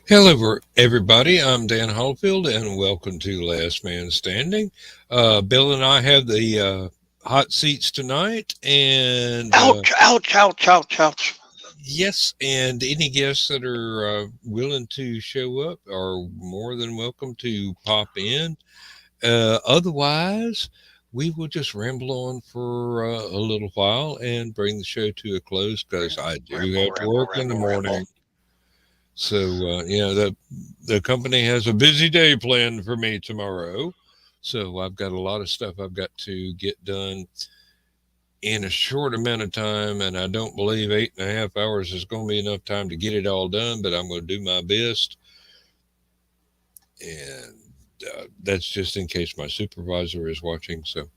Hello, everybody. I'm Dan Hollifield, and welcome to Last Man Standing. Bill and I have the hot seats tonight, and ouch, ouch, ouch, ouch, ouch. Yes, and any guests that are willing to show up are more than welcome to pop in. Otherwise, we will just ramble on for a little while and bring the show to a close because I do have to work in the morning. So, the company has a busy day planned for me tomorrow. So I've got a lot of stuff I've got to get done in a short amount of time. And I don't believe 8.5 hours is going to be enough time to get it all done, but I'm going to do my best. And that's just in case my supervisor is watching. So.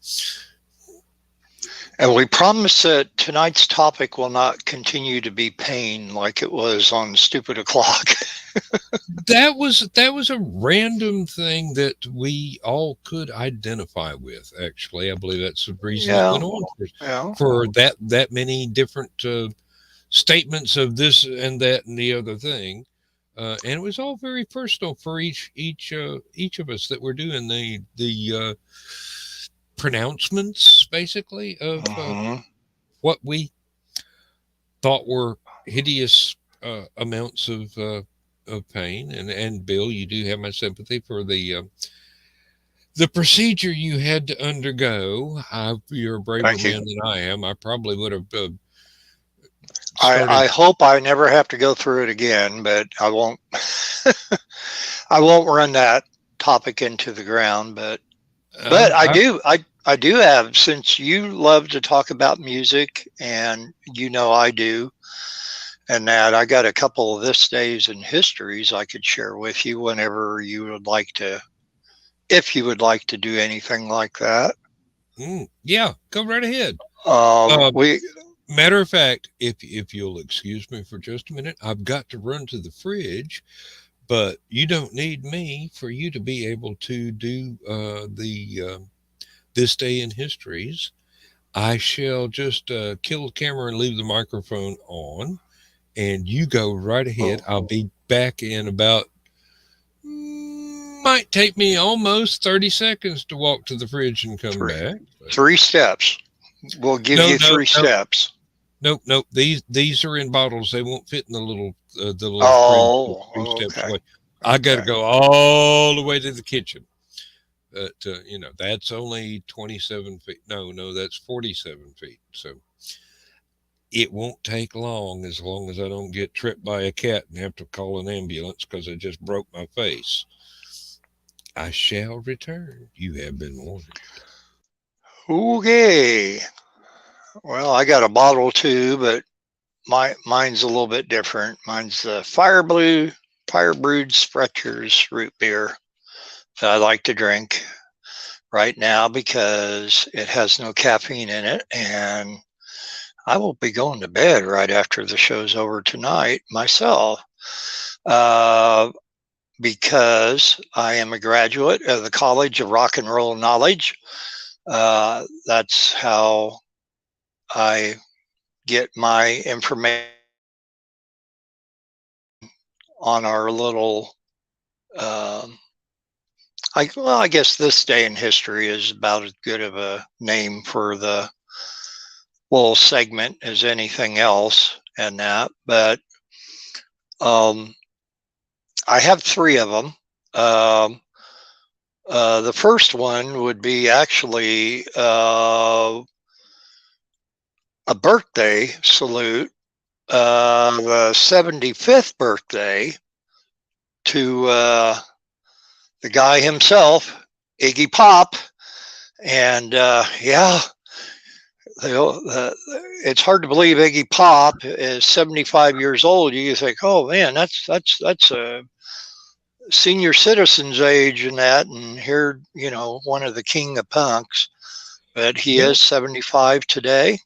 And we promise that tonight's topic will not continue to be pain like it was on Stupid O'Clock. That was a random thing that we all could identify with. Actually, I believe that's the reason it went on for that many different statements of this and that and the other thing, and it was all very personal for each of us that were doing the pronouncements, basically, of what we thought were hideous amounts of pain. And Bill, you do have my sympathy for the procedure you had to undergo. You're a braver man than I am. I probably would have. I hope I never have to go through it again, but I won't. I won't run that topic into the ground, but I do have, since you love to talk about music, and I do, and that I got a couple of this days and histories I could share with you whenever you would like to, if you would like to do anything like that. Yeah, go right ahead. Matter of fact, if you'll excuse me for just a minute, I've got to run to the fridge. But you don't need me for you to be able to do this day in histories. I shall just kill the camera and leave the microphone on, and you go right ahead. I'll be back in about, might take me almost 30 seconds to walk to the fridge and come back. 3 steps. We'll give you 3 steps. Nope. These are in bottles. They won't fit in the little fridge. Steps away. I got to go all the way to the kitchen. But that's only 27 feet. No, that's 47 feet. So it won't take long as I don't get tripped by a cat and have to call an ambulance because I just broke my face. I shall return. You have been warned. Okay. Well, I got a bottle too, but mine's a little bit different. Mine's the Fire Brewed Sprecher's root beer that I like to drink right now because it has no caffeine in it, and I will be going to bed right after the show's over tonight myself, because I am a graduate of the College of Rock and Roll Knowledge. That's how I get my information on our little, I guess this day in history is about as good of a name for the little segment as anything else and that, but I have 3 of them. The first one would be actually a birthday salute, the 75th birthday to the guy himself, Iggy Pop. And it's hard to believe Iggy Pop is 75 years old. You think, oh man, that's a senior citizen's age and that, and here, one of the king of punks, but he is 75 today.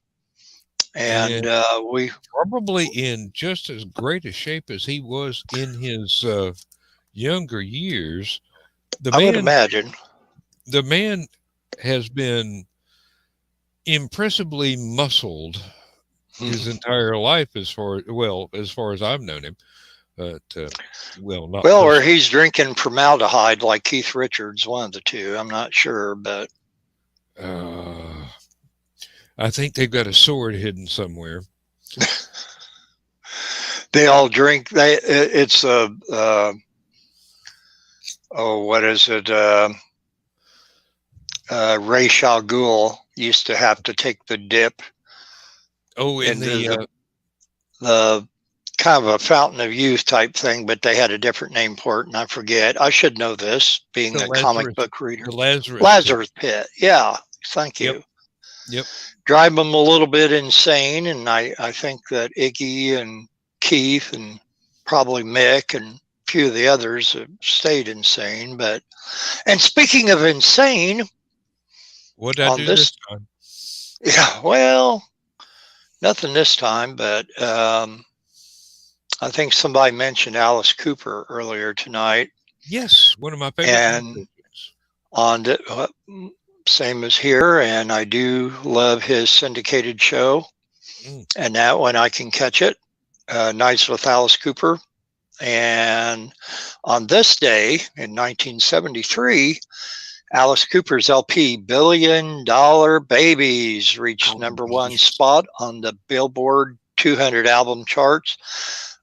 And we probably in just as great a shape as he was in his younger years. I would imagine the man has been impressively muscled his entire life, as far as I've known him. But not Well, or personally. he's drinking formaldehyde like Keith Richards, one of the two. I'm not sure, but Uh, I think they've got a sword hidden somewhere. they all drink. It's a what is it? Ray Shagul used to have to take the dip Oh, in into the the kind of a fountain of youth type thing, but they had a different name for it, and I forget. I should know this, being the a comic Lazarus book reader. the Lazarus pit. Lazarus Pit. Yeah, thank Yep. you. Yep. Drive them a little bit insane, and I think that Iggy and Keith and probably Mick and a few of the others have stayed insane. And speaking of insane, What did I on do this this, time? yeah, well, nothing this time, but I think somebody mentioned Alice Cooper earlier tonight, Yes, one of my favorite and musicians. on same as here, and I do love his syndicated show, and that when I can catch it, Nights with Alice Cooper. And on this day in 1973, Alice Cooper's LP "Billion Dollar Babies" reached number one spot on the Billboard 200 album charts.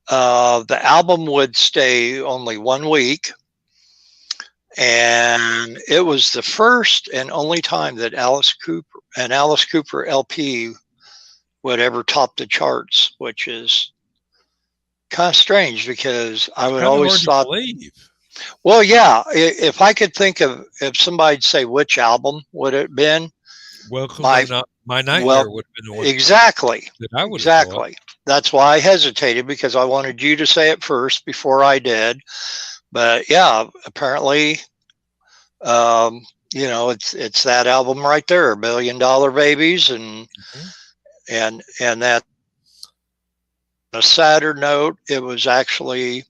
The album would stay only 1 week, and it was the first and only time that Alice Cooper LP would ever top the charts, which is kind of strange because I would Kind of hard always to thought, believe. well, yeah, if I could think of, if somebody'd say which album would it have been, Welcome my to My Nightmare well, would have been the one exactly, that I would have thought. exactly. That's why I hesitated, because I wanted you to say it first before I did. But yeah, apparently, it's that album right there, "Billion Dollar Babies," and Mhm. and that. On a sadder note, it was actually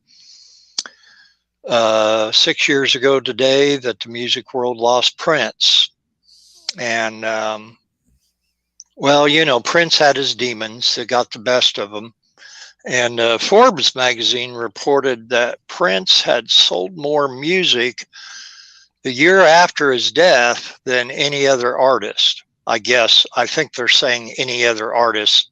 6 years ago today that the music world lost Prince. And, Prince had his demons that got the best of him. And Forbes magazine reported that Prince had sold more music the year after his death than any other artist. I think they're saying any other artist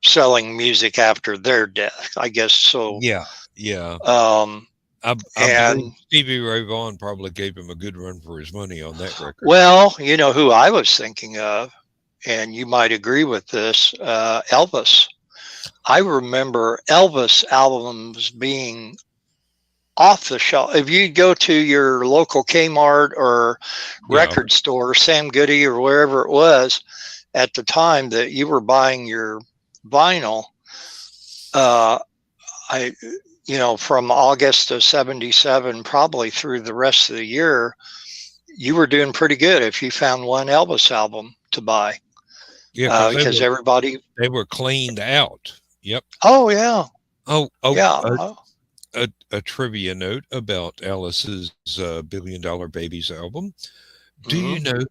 selling music after their death. I guess so. Yeah, yeah. Um, I believe and Stevie Ray Vaughan probably gave him a good run for his money on that record. well, you know who I was thinking of, and you might agree with this, Elvis. I remember Elvis albums being off the shelf. If you go to your local Kmart or Yeah, record store, Sam Goody or wherever it was, at the time that you were buying your vinyl, uh, I, from August of '77, probably through the rest of the year, you were doing pretty good if you found one Elvis album to buy, yeah, because because everybody. they were cleaned out. Yep. Oh yeah, Oh, yeah. a trivia note about Alice's Billion Dollar Babies album. Do Mm-hmm. you know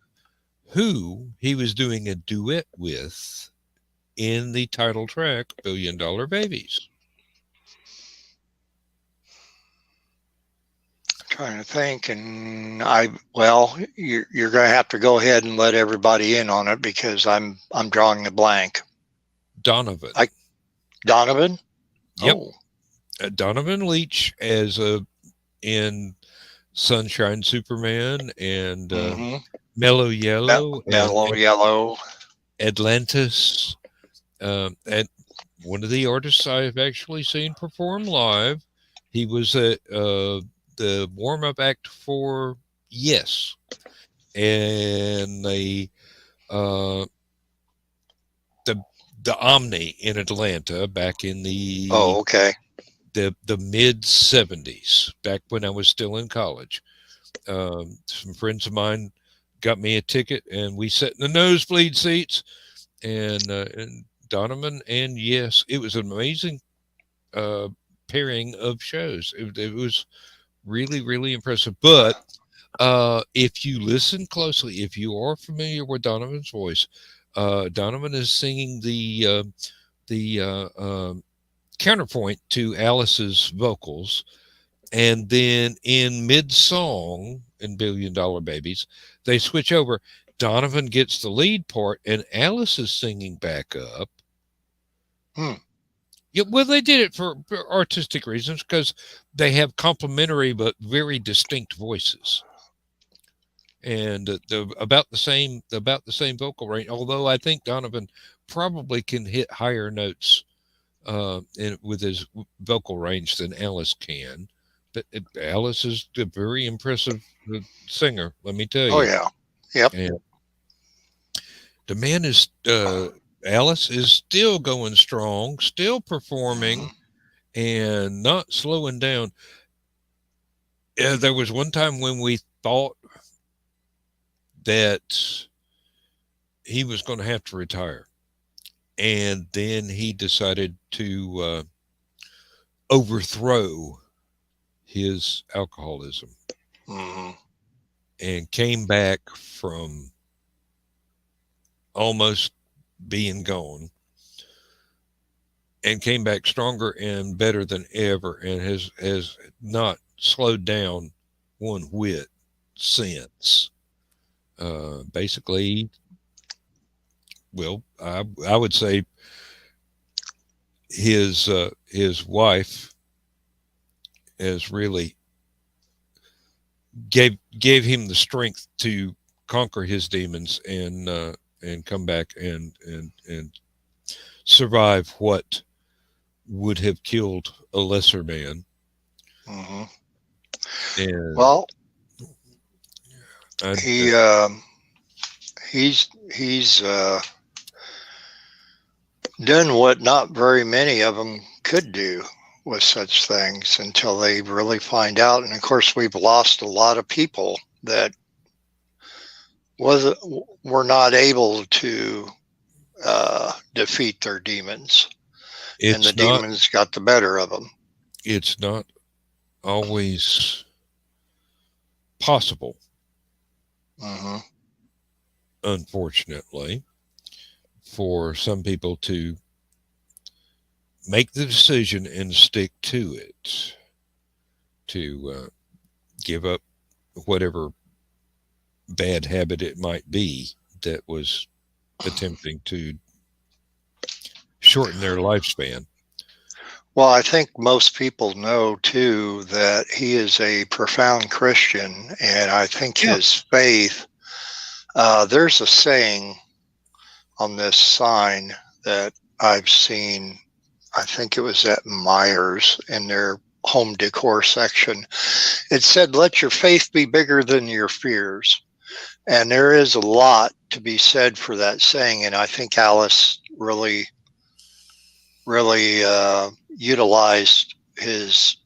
who he was doing a duet with in the title track, Billion Dollar Babies? Trying to think, and you're going to have to go ahead and let everybody in on it because I'm drawing a blank. Donovan. Donovan. Yep. Oh. Donovan Leitch in Sunshine Superman and Mellow Yellow Mellow Yellow, Atlantis, and one of the artists I've actually seen perform live. He was at the warm-up act for Yes, and the Omni in Atlanta back in the the mid 70s, back when I was still in college. Some friends of mine got me a ticket, and we sat in the nosebleed seats. And Donovan, and Yes, it was an amazing pairing of shows. It was really, really impressive. But If you listen closely, if you are familiar with Donovan's voice, Donovan is singing the counterpoint to Alice's vocals, and then in mid-song in Billion Dollar Babies, they switch over. Donovan gets the lead part, and Alice is singing back up. Yeah, well, they did it for artistic reasons because they have complementary but very distinct voices, and about the same vocal range. Although I think Donovan probably can hit higher notes with his vocal range than Alice can. But Alice is a very impressive singer, let me tell you. Oh yeah, yep. And the man is Alice is still going strong, still performing, and not slowing down. There was one time when we thought that he was going to have to retire, and then he decided to overthrow his alcoholism and came back from almost being gone and came back stronger and better than ever, and has not slowed down one whit since. Basically, well, I would say his wife has really gave him the strength to conquer his demons and come back and survive what would have killed a lesser man. And well, he's done what not very many of them could do with such things until they really find out. And of course, we've lost a lot of people that were not able to defeat their demons, and the demons got the better of them. It's not always possible, unfortunately, for some people to make the decision and stick to it, to give up whatever bad habit it might be that was attempting to shorten their lifespan. Well, I think most people know too that he is a profound Christian, and I think his faith, there's a saying on this sign that I've seen, I think it was at Myers in their home decor section. It said, "Let your faith be bigger than your fears." And there is a lot to be said for that saying. And I think Alice really utilized his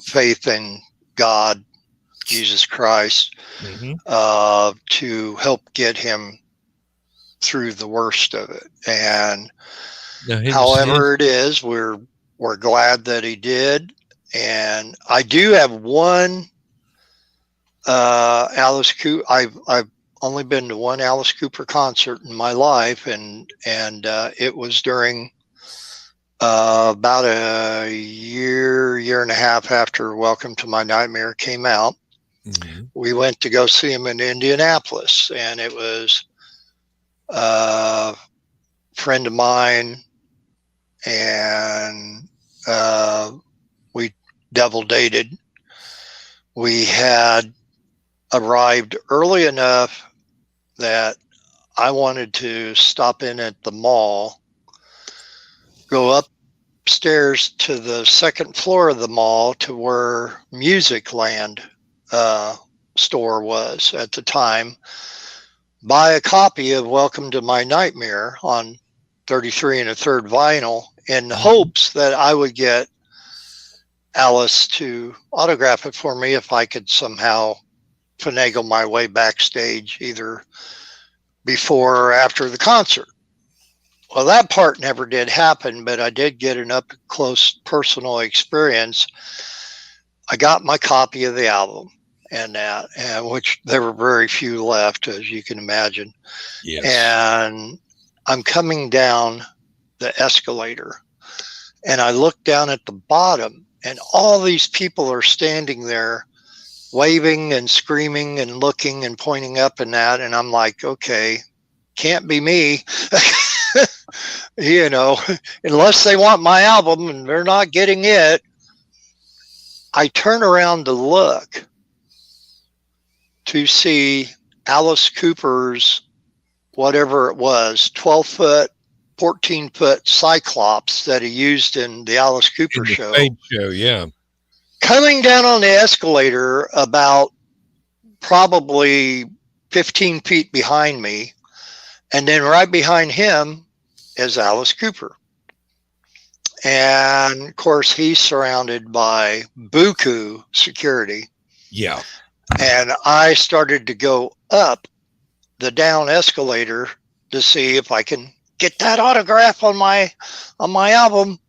faith in God, Jesus Christ, to help get him through the worst of it. And however it is, we're glad that he did. And I do have one Alice Cooper. I've only been to one Alice Cooper concert in my life, and it was during about a year and a half after Welcome to My Nightmare came out. We went to go see him in Indianapolis, and it was a friend of mine, and we double dated. We had arrived early enough that I wanted to stop in at the mall, go upstairs to the second floor of the mall to where Musicland store was at the time, buy a copy of Welcome to My Nightmare on 33 1/3 vinyl in hopes that I would get Alice to autograph it for me if I could somehow finagle my way backstage either before or after the concert. Well, that part never did happen, but I did get an up-close personal experience. I got my copy of the album, and that, and which there were very few left, as you can imagine. Yes. And I'm coming down the escalator, and I look down at the bottom, and all these people are standing there waving and screaming and looking and pointing up and that. And I'm like, okay, can't be me. You know, unless they want my album and they're not getting it. I turn around to look to see Alice Cooper's, whatever it was, 12-foot, 14-foot Cyclops that he used in the Alice Cooper show. Stage show, yeah. Coming down on the escalator about probably 15 feet behind me. And then right behind him is Alice Cooper. And of course, he's surrounded by buku security. Yeah. And I started to go up the down escalator to see if I can get that autograph on my album.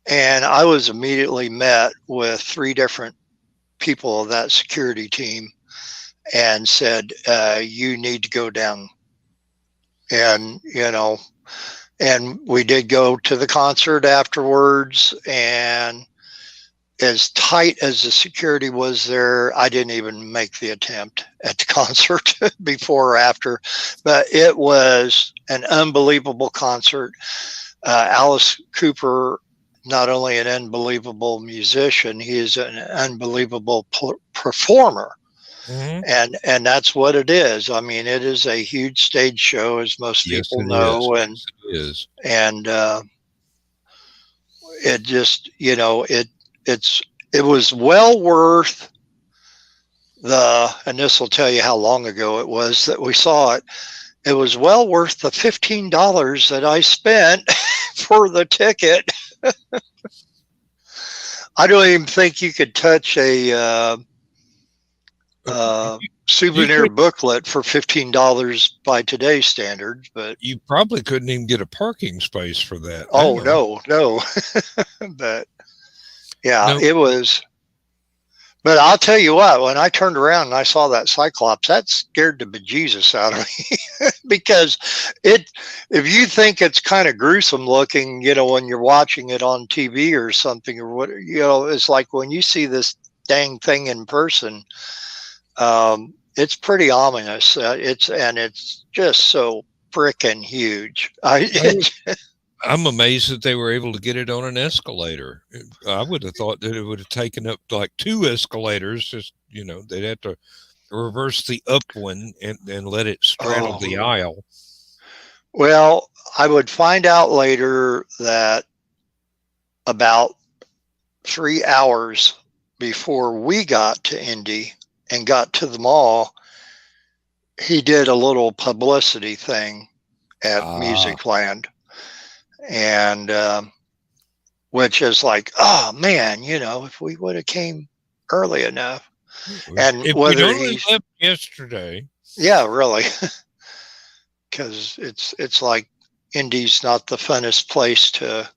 And I was immediately met with 3 different people of that security team and said, you need to go down. And, you know, and we did go to the concert afterwards, and as tight as the security was there, I didn't even make the attempt at the concert before or after, but it was an unbelievable concert. Alice Cooper, not only an unbelievable musician, he is an unbelievable performer. Mm-hmm. And that's what it is. I mean, it is a huge stage show, as most people know, and it just, you know, it was well worth and this will tell you how long ago it was that we saw it. It was well worth the $15 that I spent for the ticket. I don't even think you could touch a souvenir booklet for $15 by today's standards, but you probably couldn't even get a parking space for that. Oh, no. But yeah, it was. But I'll tell you what, when I turned around and I saw that Cyclops, that scared the bejesus out of me. Because if you think it's kind of gruesome looking, you know, when you're watching it on TV or something, or what, you know, it's like when you see this dang thing in person, it's pretty ominous. It's just so frickin' huge. I'm amazed that they were able to get it on an escalator. I would have thought that it would have taken up like 2 escalators. Just, you know, they'd have to reverse the up one and let it straddle the aisle. Well, I would find out later that about 3 hours before we got to Indy and got to the mall, he did a little publicity thing at Musicland. And which is like, oh man, you know, if we would have came early enough. And if whether he left yesterday. Yeah, really. Because it's like Indy's not the funnest place to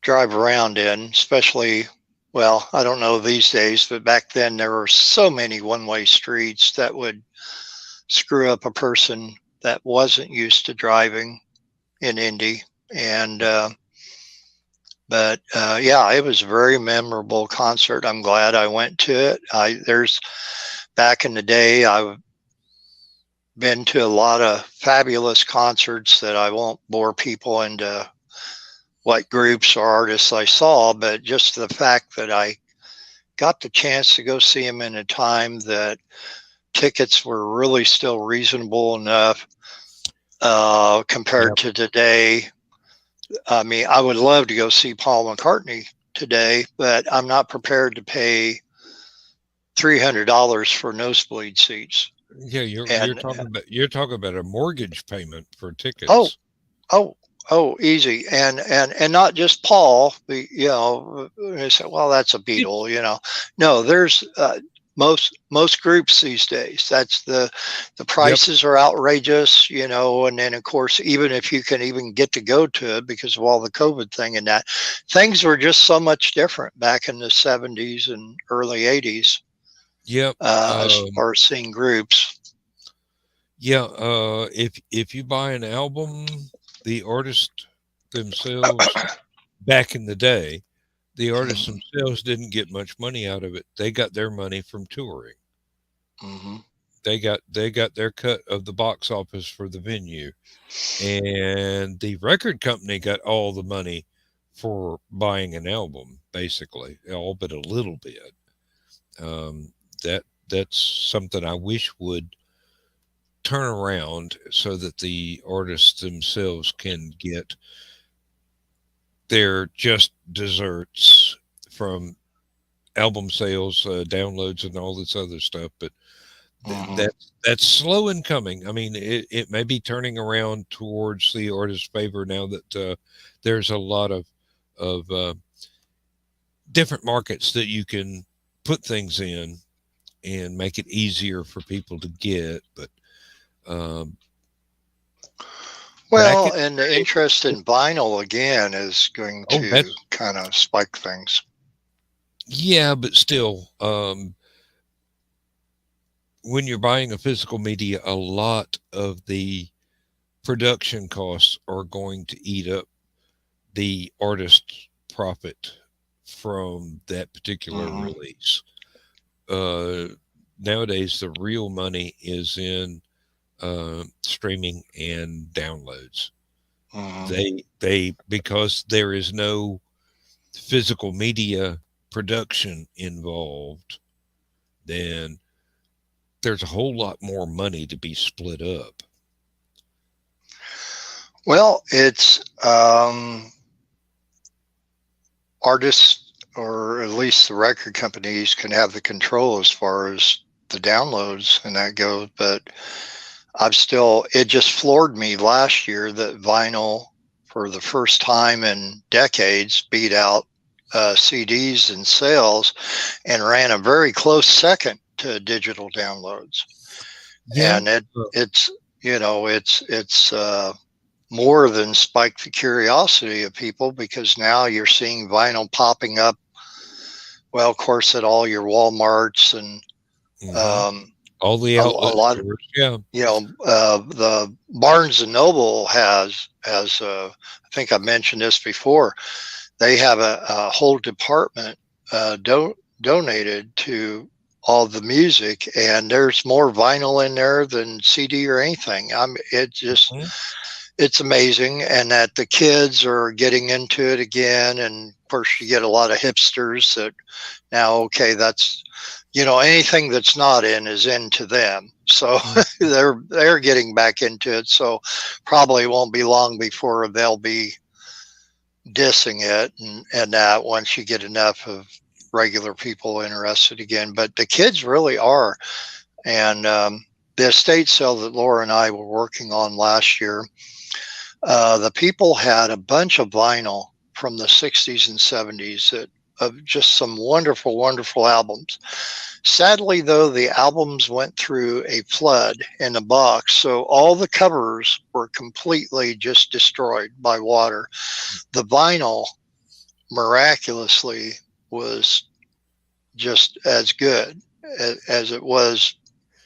drive around in, especially, well, I don't know these days, but back then there were so many one-way streets that would screw up a person that wasn't used to driving in Indy. And but yeah, it was a very memorable concert. I'm glad I went to it. Back in the day, I've been to a lot of fabulous concerts that I won't bore people into what groups or artists I saw, but just the fact that I got the chance to go see them in a time that tickets were really still reasonable enough compared to today. I mean, I would love to go see Paul McCartney today, but I'm not prepared to pay $300 for nosebleed seats. Yeah, you're talking about a mortgage payment for tickets. Oh, easy, and not just Paul. You know, they say, well, that's a Beatle. You know, no, there's most groups these days. That's the prices are outrageous, you know, and then of course, even if you can even get to go to it because of all the COVID thing and that, things were just so much different back in the 70s and early 80s. Yep. As far as seeing groups. Yeah. If you buy an album, the artist themselves, back in the day, the artists Mm-hmm. themselves didn't get much money out of it. They got their money from touring. Mm-hmm. They got their cut of the box office for the venue, and the record company got all the money for buying an album, basically, all but a little bit. Um, that's something I wish would turn around so that the artists themselves can get their just desserts from album sales, downloads, and all this other stuff. But Mm-hmm. that's slow in coming. I mean, it may be turning around towards the artist's favor now that there's a lot of different markets that you can put things in and make it easier for people to get. But um, back Well, in and the the day, interest in vinyl again is going oh, to that's kind of spike things. yeah, but still, when you're buying a physical media, a lot of the production costs are going to eat up the artist's profit from that particular Mm-hmm. release. Uh, Nowadays, the real money is in streaming and downloads. Mm-hmm. They because there is no physical media production involved, then there's a whole lot more money to be split up. Well, it's artists, or at least the record companies, can have the control as far as the downloads and that goes. But it just floored me last year that vinyl, for the first time in decades, beat out CDs in sales and ran a very close second to digital downloads. Yeah. And it's it's more than spiked the curiosity of people, because now you're seeing vinyl popping up. Well, of course, at all your Walmarts and Mm-hmm. um, All the a outlet lot of, stores. Yeah. the Barnes and Noble has I think I mentioned this before. They have a whole department donated to all the music, and there's more vinyl in there than CD or anything. Mm-hmm. It's amazing, and that the kids are getting into it again. And of course, you get a lot of hipsters that now, okay, that's, anything that's not in is into them. So Mm-hmm. they're getting back into it. So probably won't be long before they'll be dissing it, and that once you get enough of regular people interested again. But the kids really are. And the estate sale that Laura and I were working on last year, the people had a bunch of vinyl from the 60s and 70s of just some wonderful, wonderful albums. Sadly, though, the albums went through a flood in the box, so all the covers were completely just destroyed by water. The vinyl, miraculously, was just as good as it was,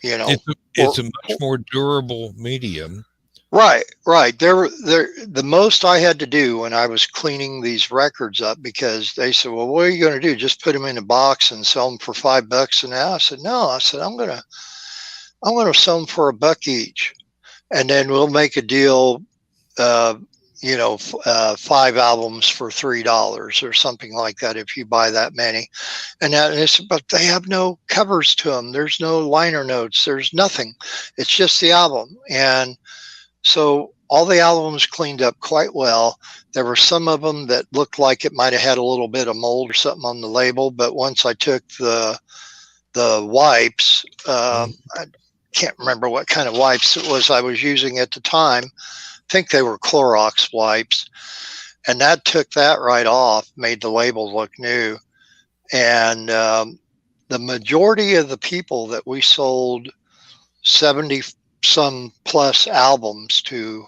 you know. It's a much more durable medium. Right, right. There. The most I had to do when I was cleaning these records up, because they said, "Well, what are you going to do? Just put them in a box and sell them for $5 an hour?" I said, "No." I said, I'm gonna sell them for $1 each, and then we'll make a deal. Uh, 5 albums for $3 or something like that if you buy that many. And they said, but they have no covers to them. There's no liner notes. There's nothing. It's just the album. And so all the albums cleaned up quite well. There were some of them that looked like it might have had a little bit of mold or something on the label, but once I took the wipes, Mm. I can't remember what kind of wipes it was I was using at the time. I think they were Clorox wipes, and that took that right off, made the label look new. And the majority of the people that we sold 70 some plus albums to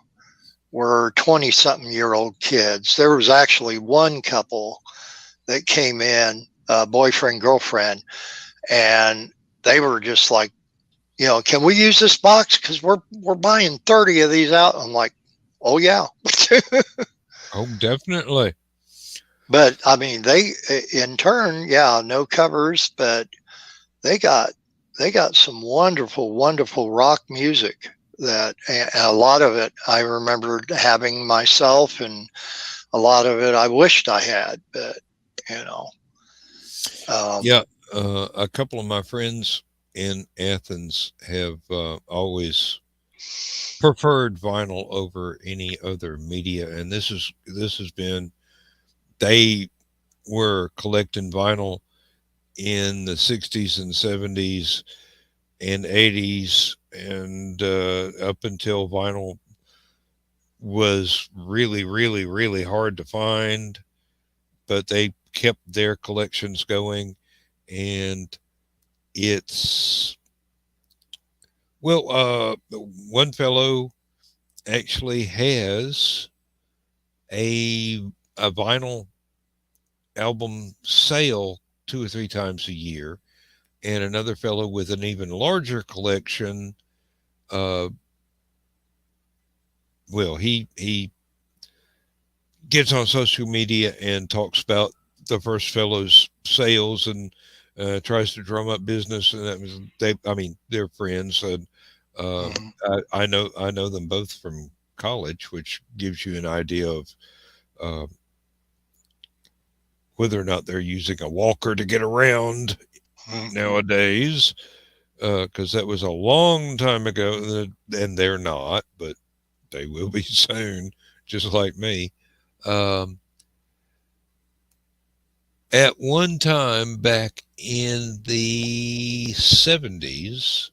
were 20 something year old kids. There was actually one couple that came in, boyfriend, girlfriend, and they were just like, can we use this box? Because we're buying 30 of these out. I'm like, oh yeah. Oh, definitely. But I mean, they in turn, yeah, no covers, but they got some wonderful, wonderful rock music that, and a lot of it I remembered having myself, and a lot of it I wished I had, but Yeah, a couple of my friends in Athens have always preferred vinyl over any other media, and this has been, they were collecting vinyl in the 60s and 70s and 80s, and up until vinyl was really, really, really hard to find, but they kept their collections going. And it's, well, one fellow actually has a vinyl album sale 2 or 3 times a year, and another fellow with an even larger collection. Uh, well, he gets on social media and talks about the first fellow's sales, and tries to drum up business. And that was, I mean, they're friends, and uh, mm-hmm. I know them both from college, which gives you an idea of uh, whether or not they're using a walker to get around Mm-hmm. nowadays, because that was a long time ago, and they're not, but they will be soon, just like me. Um, at one time back in the 70s,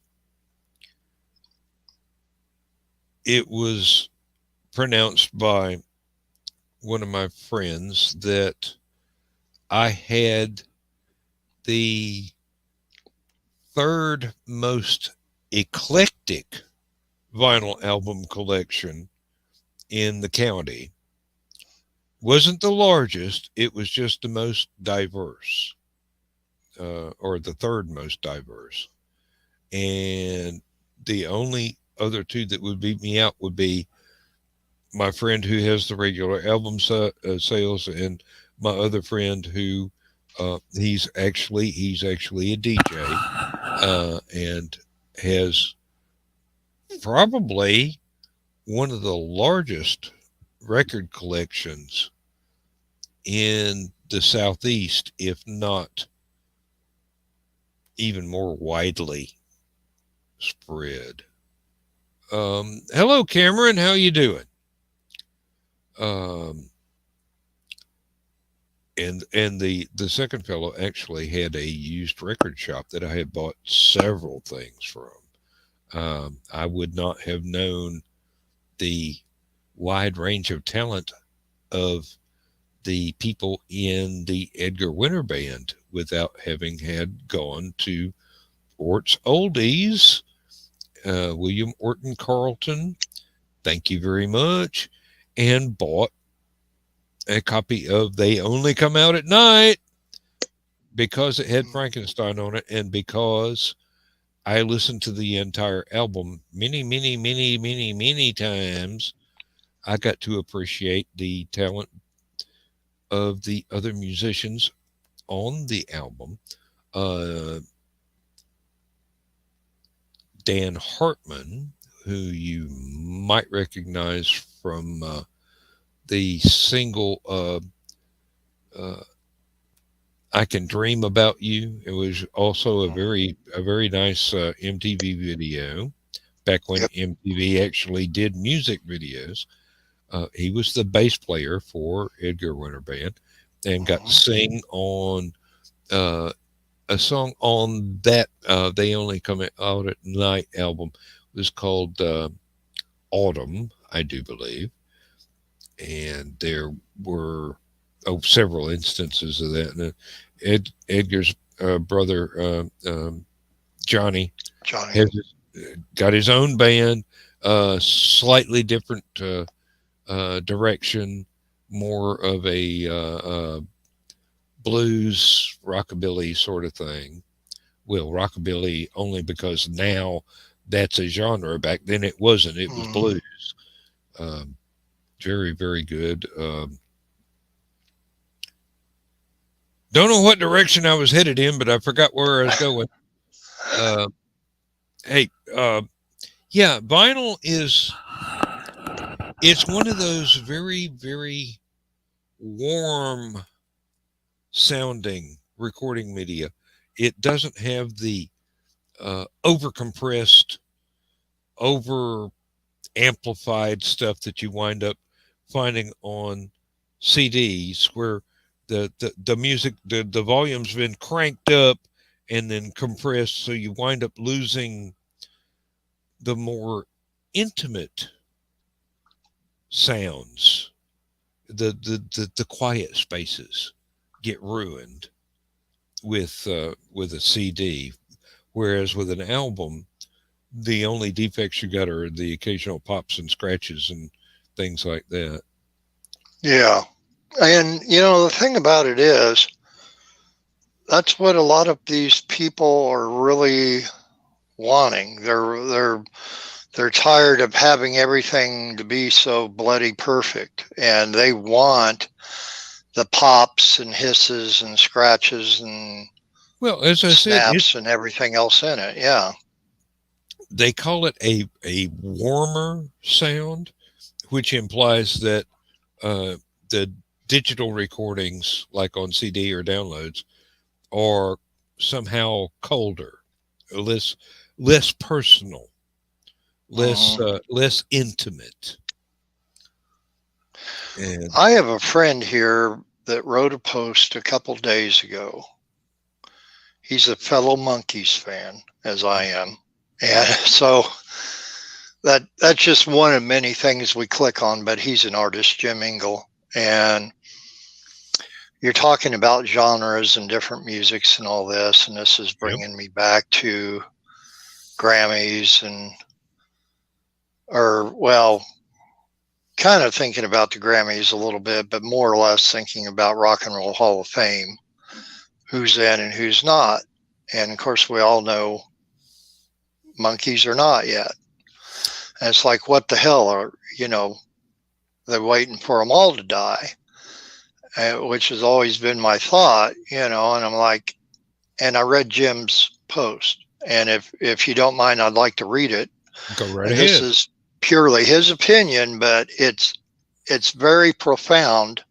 it was pronounced by one of my friends that I had the third most eclectic vinyl album collection in the county. Wasn't the largest, it was just the most diverse, or the third most diverse. And the only other two that would beat me out would be my friend who has the regular album sales, and my other friend who he's actually a DJ, and has probably one of the largest record collections in the Southeast, if not even more widely spread. Hello, Cameron. How you doing? Um, and the second fellow actually had a used record shop that I had bought several things from. I would not have known the wide range of talent of the people in the Edgar Winter Band without having had gone to Ort's Oldies. William Orton Carlton, thank you very much, and bought a copy of They Only Come Out at Night because it had Frankenstein on it, and because I listened to the entire album many, many, many, many, many times. I got to appreciate the talent of the other musicians on the album. Uh, Dan Hartman, who you might recognize from the single uh, "I Can Dream About You." It was also a very nice MTV video back when Yep. MTV actually did music videos. He was the bass player for Edgar Winter Band, and got to sing on uh, a song on that They Only Come Out at Night album. It was called Autumn, I do believe. And there were several instances of that. And Edgar's brother, Johnny, Johnny. has got his own band, slightly different direction, more of a blues, rockabilly sort of thing. well, rockabilly only because now that's a genre. Back then it wasn't. It was blues. Very, very good. Don't know what direction I was headed in, but I forgot where I was going. Hey, yeah, vinyl it's one of those very, very warm sounding recording media. It doesn't have the over compressed, over amplified stuff that you wind up finding on CDs, where the music, the volume's been cranked up and then compressed, so you wind up losing the more intimate sounds. The quiet spaces get ruined with a CD, whereas with an album, the only defects you got are the occasional pops and scratches and things like that. Yeah. And, the thing about it is, that's what a lot of these people are really wanting. They're tired of having everything to be so bloody perfect, and they want the pops and hisses and scratches and well, as I snaps said, and everything else in it. Yeah. They call it a warmer sound, which implies that the digital recordings, like on CD or downloads, are somehow colder, less personal, less intimate. And I have a friend here that wrote a post a couple days ago. He's a fellow Monkees fan, as I am, and so that's just one of many things we click on. But he's an artist, Jim Ingle, and you're talking about genres and different musics and all this, and this is bringing me back to Grammys kind of thinking about the Grammys a little bit, but more or less thinking about Rock and Roll Hall of Fame, who's in and who's not. And of course, we all know Monkees are not yet. And it's like, what the hell are, they're waiting for them all to die, which has always been my thought, and I'm like, and I read Jim's post. And if you don't mind, I'd like to read it. Go right and ahead. This is purely his opinion, but it's very profound,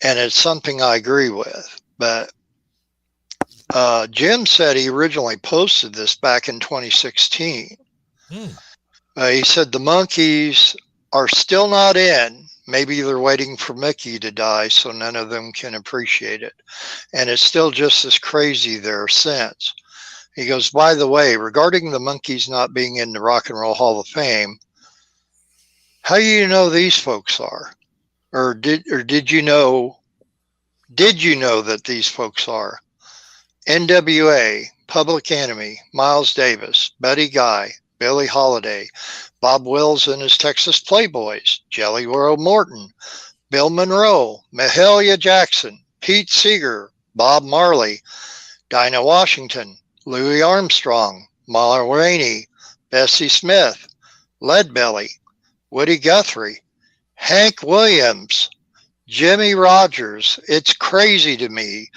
and it's something I agree with. But Jim said he originally posted this back in 2016. He said the Monkees are still not in. Maybe they're waiting for Mickey to die so none of them can appreciate it. And it's still just as crazy there since. He goes, by the way, regarding the Monkees not being in the Rock and Roll Hall of Fame, how do you know these folks are? Or did you know that these folks are? NWA, Public Enemy, Miles Davis, Buddy Guy, Billie Holiday, Bob Wills and his Texas Playboys, Jelly Roll Morton, Bill Monroe, Mahalia Jackson, Pete Seeger, Bob Marley, Dinah Washington, Louis Armstrong, Ma Rainey, Bessie Smith, Leadbelly, Woody Guthrie, Hank Williams, Jimmy Rogers. It's crazy to me.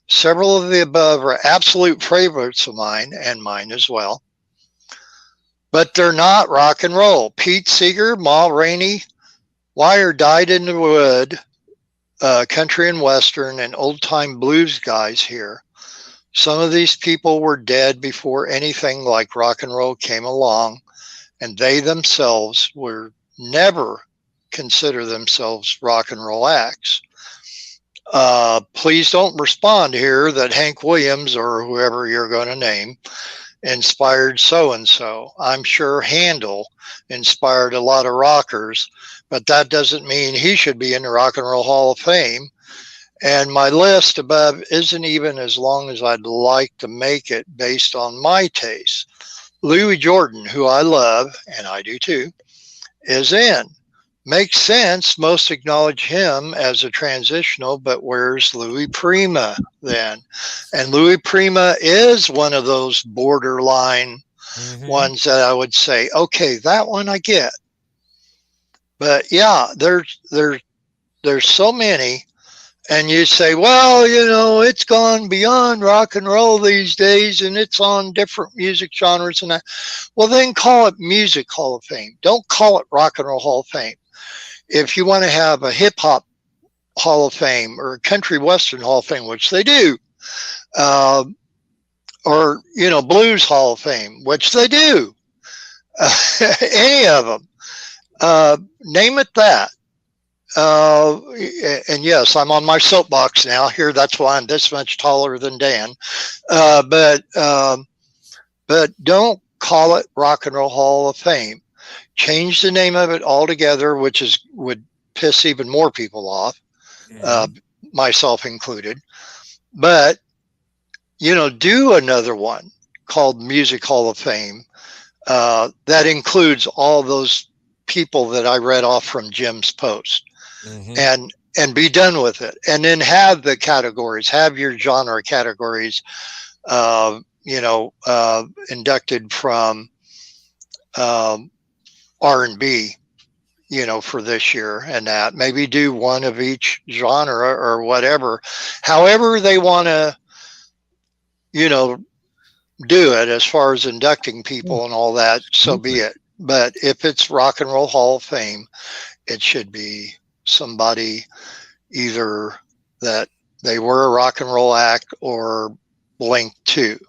Several of the above are absolute favorites of mine, and mine as well. But they're not rock and roll. Pete Seeger, Ma Rainey, Wire Died in the Wood, country and western, and old-time blues guys here. Some of these people were dead before anything like rock and roll came along, and they themselves were never consider themselves rock and roll acts. Please don't respond here that Hank Williams or whoever you're going to name inspired so-and-so. I'm sure Handel inspired a lot of rockers, but that doesn't mean he should be in the Rock and Roll Hall of Fame. And my list above isn't even as long as I'd like to make it based on my taste. Louis Jordan, who I love, and I do too, is in. makes sense. Most acknowledge him as a transitional, but where's Louis Prima then? And Louis Prima is one of those borderline ones that I would say, okay, that one I get. But yeah, there's so many. And you say, well, you know, it's gone beyond rock and roll these days and it's on different music genres and that. Well, then call it Music Hall of Fame. Don't call it Rock and Roll Hall of Fame. If you want to have a hip hop Hall of Fame or a country western Hall of Fame, which they do, or, you know, Blues Hall of Fame, which they do, any of them, name it that. And yes, I'm on my soapbox now here. That's why I'm this much taller than Dan. But don't call it Rock and Roll Hall of Fame. Change the name of it altogether, which would piss even more people off, myself included. But, you know, do another one called Music Hall of Fame that includes all those people that I read off from Jim's post. And be done with it, and then have the categories, have your genre categories, you know, inducted from R&B, you know, for this year, and that maybe do one of each genre or whatever, however they want to, you know, do it as far as inducting people and all that. So be it. But if it's Rock and Roll Hall of Fame, it should be somebody either that they were a rock and roll act or linked to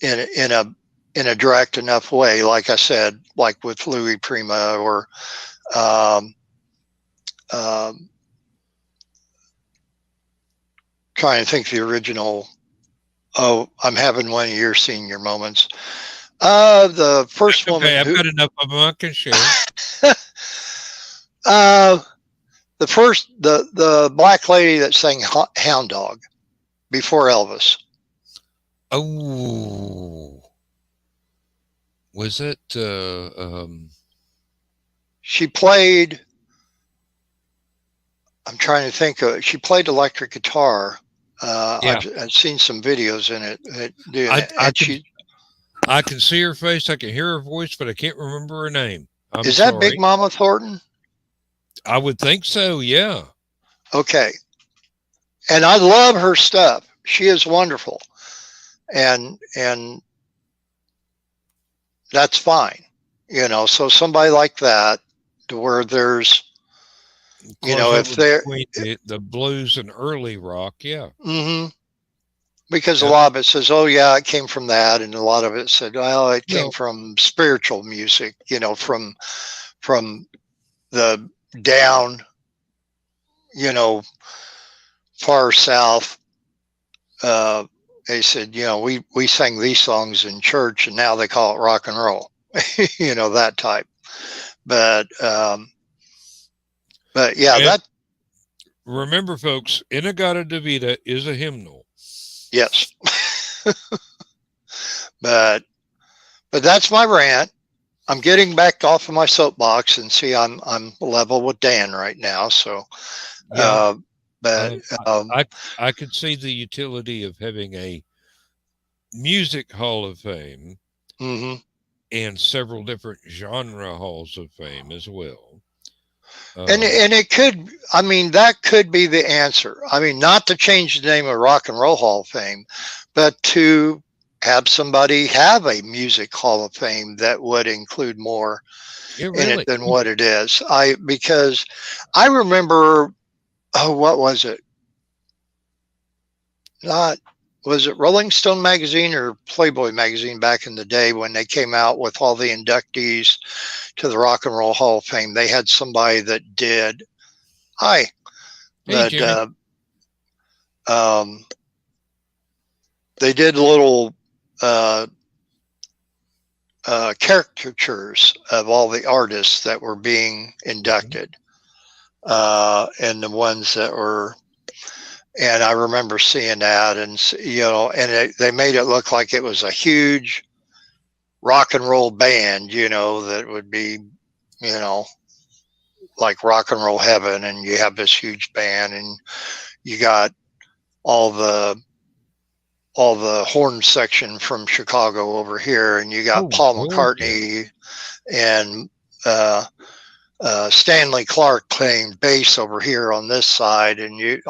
in a direct enough way, like I said, like with Louis Prima or trying to think the original. Oh, I'm having one of your senior moments. The first woman. Okay, I've got enough of them I can share. The black lady that sang Hound Dog before Elvis. Oh, was it? She played. I'm trying to think of it. She played electric guitar. Yeah. I've seen some videos in it. I can see her face. I can hear her voice, but I can't remember her name. Is that Big Mama Thornton? I would think so. Yeah. Okay. And I love her stuff. She is wonderful. And that's fine. You know, so somebody like that, to where there's, you know, if they're the blues and early rock. Yeah. Because a lot of it says, oh yeah, it came from that. And a lot of it said, well, it came from spiritual music, you know, from the down, you know, far south. They said, you know, we sang these songs in church and now they call it rock and roll, you know, that type. But yeah, and that. Remember, folks, Inagata Davida is a hymnal. Yes. but that's my rant. I'm getting back off of my soapbox and see I'm level with Dan right now. So, yeah. I could see the utility of having a music hall of fame and several different genre halls of fame as well. And it could, I mean, that could be the answer. I mean, not to change the name of Rock and Roll Hall of Fame, but to have somebody have a music hall of fame that would include more in it than what it is. Because I remember, what was it? Was it Rolling Stone magazine or Playboy magazine back in the day when they came out with all the inductees to the Rock and Roll Hall of Fame? They had somebody that did. They did little caricatures of all the artists that were being inducted, and the ones that were. And I remember seeing that, and you know, and they made it look like it was a huge rock and roll band, you know, that would be, you know, like Rock and Roll Heaven, and you have this huge band, and you got all the horn section from Chicago over here, and you got Paul McCartney and Stanley Clarke playing bass over here on this side, and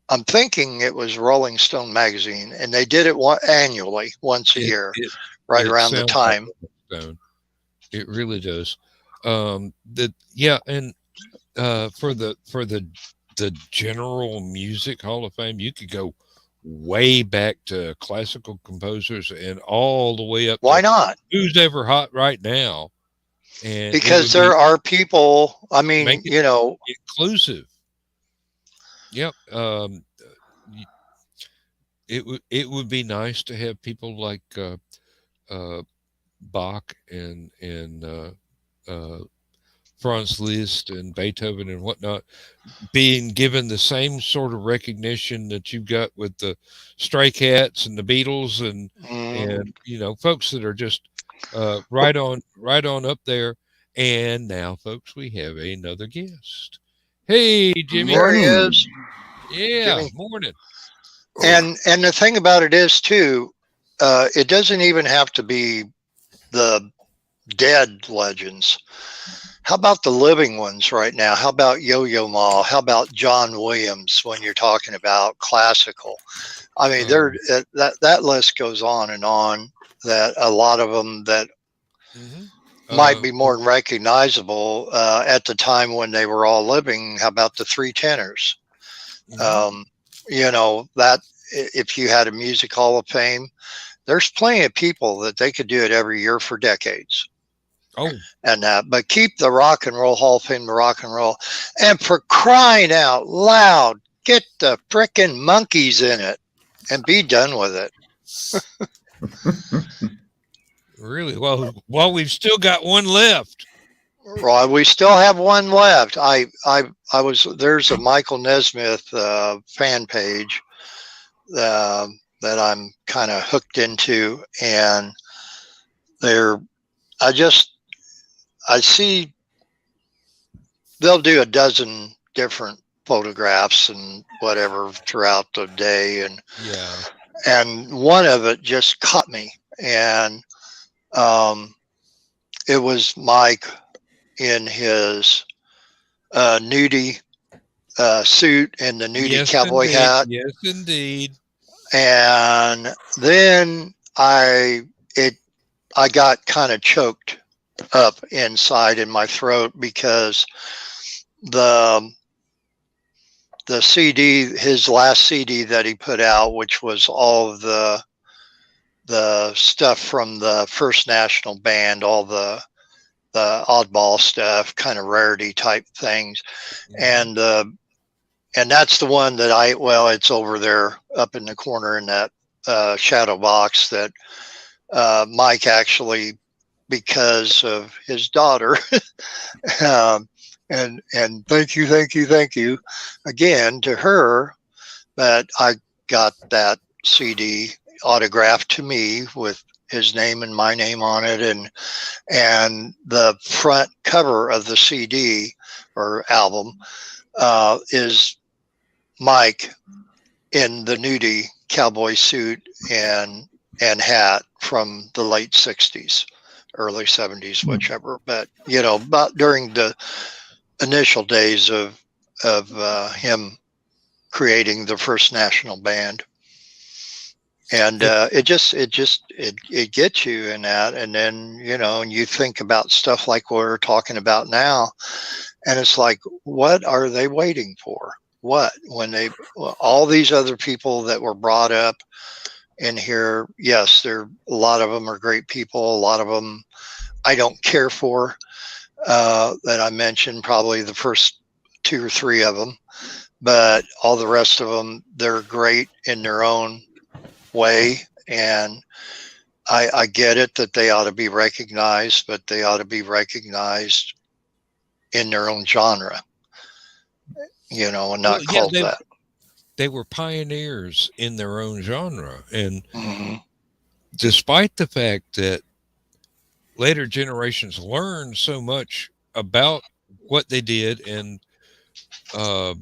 I'm thinking it was Rolling Stone magazine, and they did it annually, once a year, right around the time. Like it really does. And for the General Music Hall of Fame, you could go way back to classical composers and all the way up. Why not? Who's ever hot right now? And because there are people, I mean, inclusive. Yep. It would be nice to have people like Bach and Franz Liszt and Beethoven and whatnot being given the same sort of recognition that you've got with the Stray Cats and the Beatles and folks that are just right on up there. And now, folks, we have another guest. Hey, Jimmy. There he is. Yeah, Jimmy. Morning. And the thing about it is too, it doesn't even have to be the dead legends. How about the living ones right now? How about Yo-Yo Ma? How about John Williams when you're talking about classical? I mean, that list goes on and on, that a lot of them that might be more recognizable at the time when they were all living. How about the three tenors? That if you had a Music Hall of Fame, there's plenty of people that they could do it every year for decades. But keep the Rock and Roll Hall of Fame, the rock and roll, and for crying out loud, get the frickin' monkeys in it and be done with it. Really? Well, we've still got one left. Well, we still have one left. There's a Michael Nesmith fan page that I'm kind of hooked into, and I see they'll do a dozen different photographs and whatever throughout the day, and one of it just caught me, and it was Mike in his nudie suit and the nudie cowboy hat. Yes, indeed. And then I got kind of choked up inside in my throat because the CD, his last CD that he put out, which was all of the stuff from the First National Band, all the oddball stuff, kind of rarity type things. And that's the one that it's over there up in the corner in that shadow box that Mike actually, because of his daughter, and thank you again to her, that I got that CD autographed to me with his name and my name on it, and the front cover of the CD or album is Mike in the nudie cowboy suit and hat from the late 60s, early 70s, whichever. But about during the initial days of him creating the First National Band. And it gets you in that. And then, and you think about stuff like what we're talking about now, and it's like, what are they waiting for? What, when all these other people that were brought up in here, yes, a lot of them are great people. A lot of them I don't care for, that I mentioned, probably the first two or three of them, but all the rest of them, they're great in their own way. And I get it that they ought to be recognized, but they ought to be recognized in their own genre, and not called that. They were pioneers in their own genre. And despite the fact that later generations learned so much about what they did, and I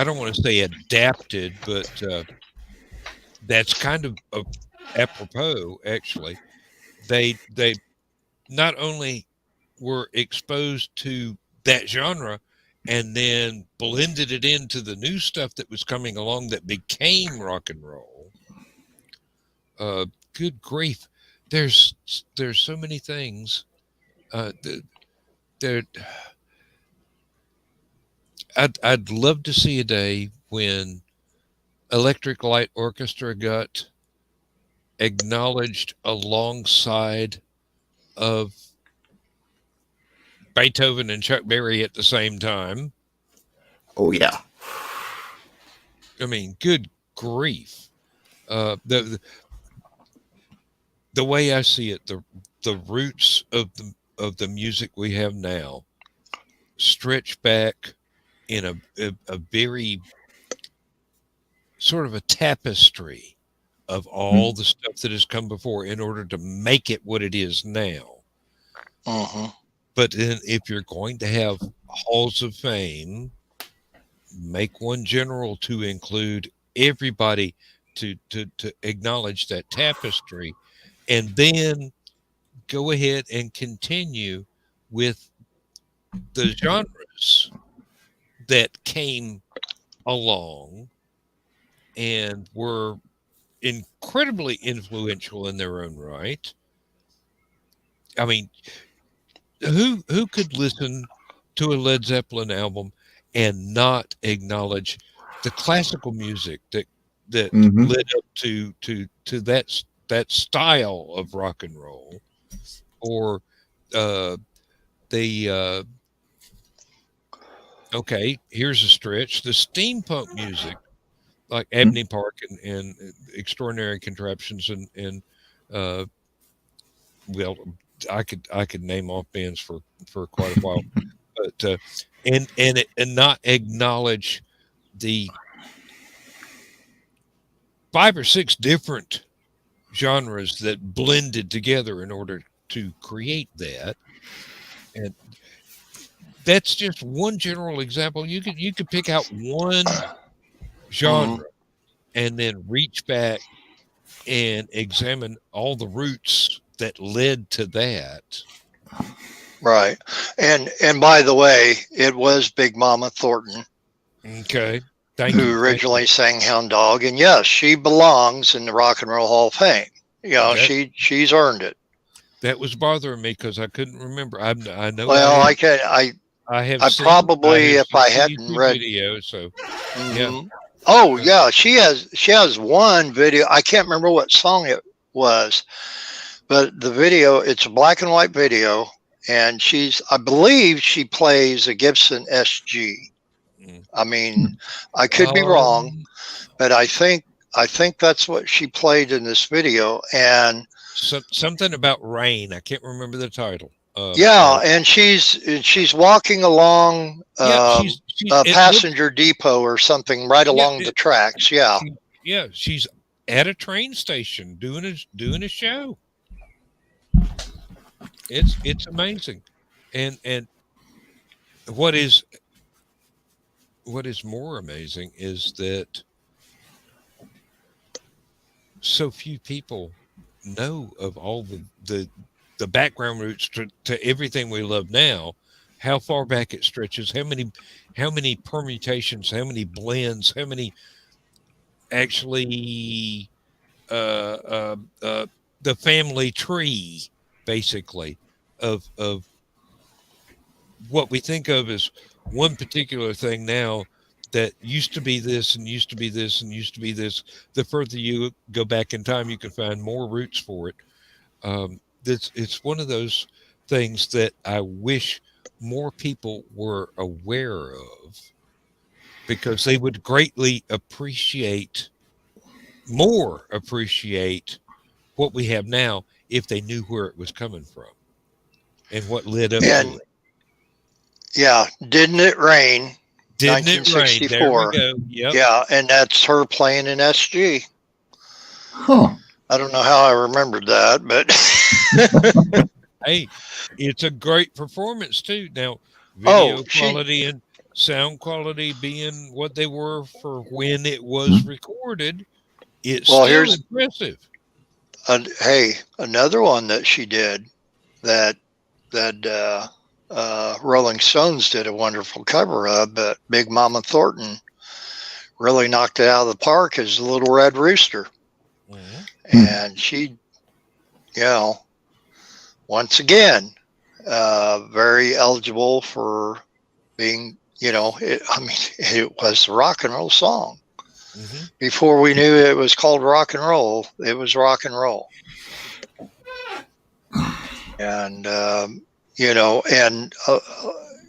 don't want to say adapted, but that's kind of apropos. Actually, they not only were exposed to that genre and then blended it into the new stuff that was coming along that became rock and roll. Good grief, there's so many things that I'd love to see a day when Electric Light Orchestra got acknowledged alongside of Beethoven and Chuck Berry at the same time. Oh yeah. I mean, good grief. The way I see it, the roots of the music we have now stretch back in a very sort of a tapestry of all the stuff that has come before in order to make it what it is now. But then if you're going to have halls of fame, make one general to include everybody to acknowledge that tapestry, and then go ahead and continue with the genres that came along and were incredibly influential in their own right. I mean, who could listen to a Led Zeppelin album and not acknowledge the classical music that led up to that style of rock and roll, or okay, here's a stretch, the steampunk music like Ebony Park and Extraordinary Contraptions and well, I could name off bands for quite a while, but and not acknowledge the 5 or 6 different genres that blended together in order to create that. And that's just one general example. You could pick out one genre and then reach back and examine all the roots that led to that. Right. And by the way, it was Big Mama Thornton. Okay. Who originally sang Hound Dog, and yes, she belongs in the Rock and Roll Hall of Fame. You know, she's earned it. That was bothering me because I couldn't remember. I know. Well, I probably, if I hadn't read video, so yeah. Oh yeah, she has one video. I can't remember what song it was, but the video, it's a black and white video, and I believe she plays a Gibson SG. I mean, I could be wrong, but I think that's what she played in this video. And something about rain. I can't remember the title. And she's walking along a passenger depot or something right along the tracks. Yeah. She's at a train station doing a show. It's amazing. And what is more amazing is that so few people know of all the background roots to everything we love now, how far back it stretches, how many permutations, how many blends, how many actually the family tree, basically, of what we think of as one particular thing now that used to be this and used to be this and used to be this. The further you go back in time, you can find more roots for it. It's one of those things that I wish more people were aware of, because they would greatly appreciate what we have now if they knew where it was coming from and what led up to it. Yeah, Didn't It Rain? Didn't It Rain? There we go. Yep. Yeah, and that's her playing in SG. Huh. I don't know how I remembered that, but Hey, it's a great performance too. Now, video quality and sound quality being what they were for when it was recorded, it's still impressive. Hey, another one that she did that Rolling Stones did a wonderful cover of, but Big Mama Thornton really knocked it out of the park is Little Red Rooster. And she, you know, once again, very eligible for being, you know, it was a rock and roll song. Before we knew it was called rock and roll, it was rock and roll. And, you know, and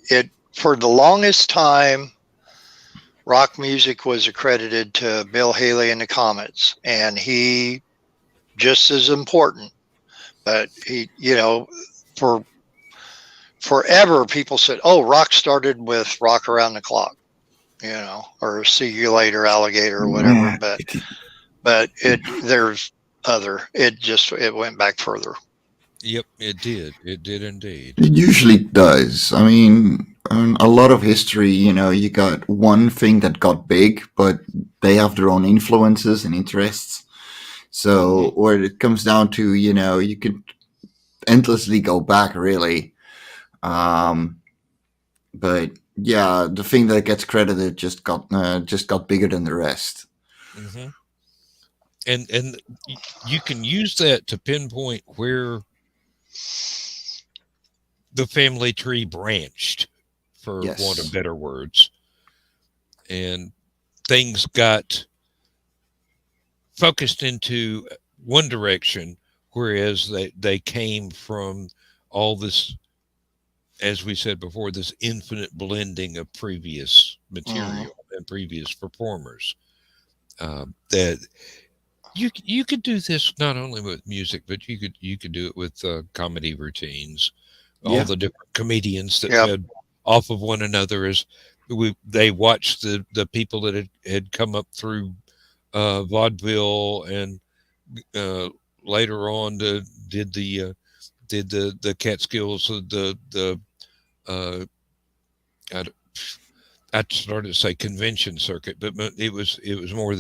it, for the longest time, rock music was accredited to Bill Haley and the Comets, and he just as important. But he, you know, for forever, people said, "Oh, rock started with Rock Around the Clock," you know, or "See You Later, Alligator," or whatever. But there's other. It went back further. Yep, it did. It did indeed. It usually does. I mean, a lot of history, you know, you got one thing that got big, but they have their own influences and interests. So, where it comes down to, you know, you could endlessly go back, really. But yeah, the thing that gets credited just got bigger than the rest. And you can use that to pinpoint where the family tree branched, for want of better words, and things got focused into one direction, whereas they came from all this, as we said before, this infinite blending of previous material and previous performers. That you could do this not only with music, but you could do it with comedy routines. All the different comedians that fed off of one another as they watched the people that had come up through vaudeville and later on did the Catskills, I started to say convention circuit, but it was more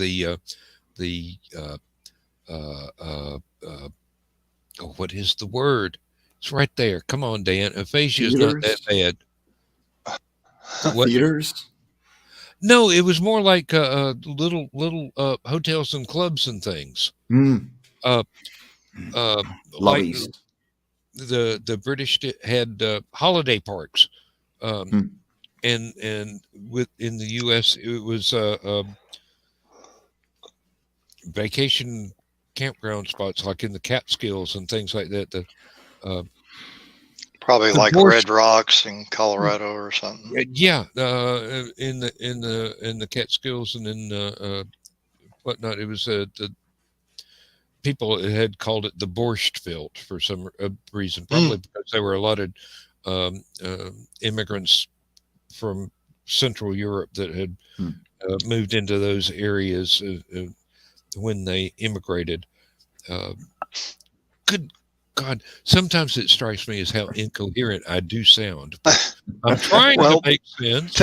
what is the word? It's right there. Come on, Dan. Aphasia is not that bad. Theaters? No, it was more like little hotels and clubs and things. Like the British had holiday parks, and in the U.S. it was vacation campground spots like in the Catskills and things like that. Probably like Red Rocks in Colorado or something. Yeah, in the Catskills and in whatnot. It was the people had called it the Borscht Field for some reason, probably because there were a lot of immigrants from Central Europe that had moved into those areas when they immigrated. Good God, sometimes it strikes me as how incoherent I do sound. But I'm trying to make sense.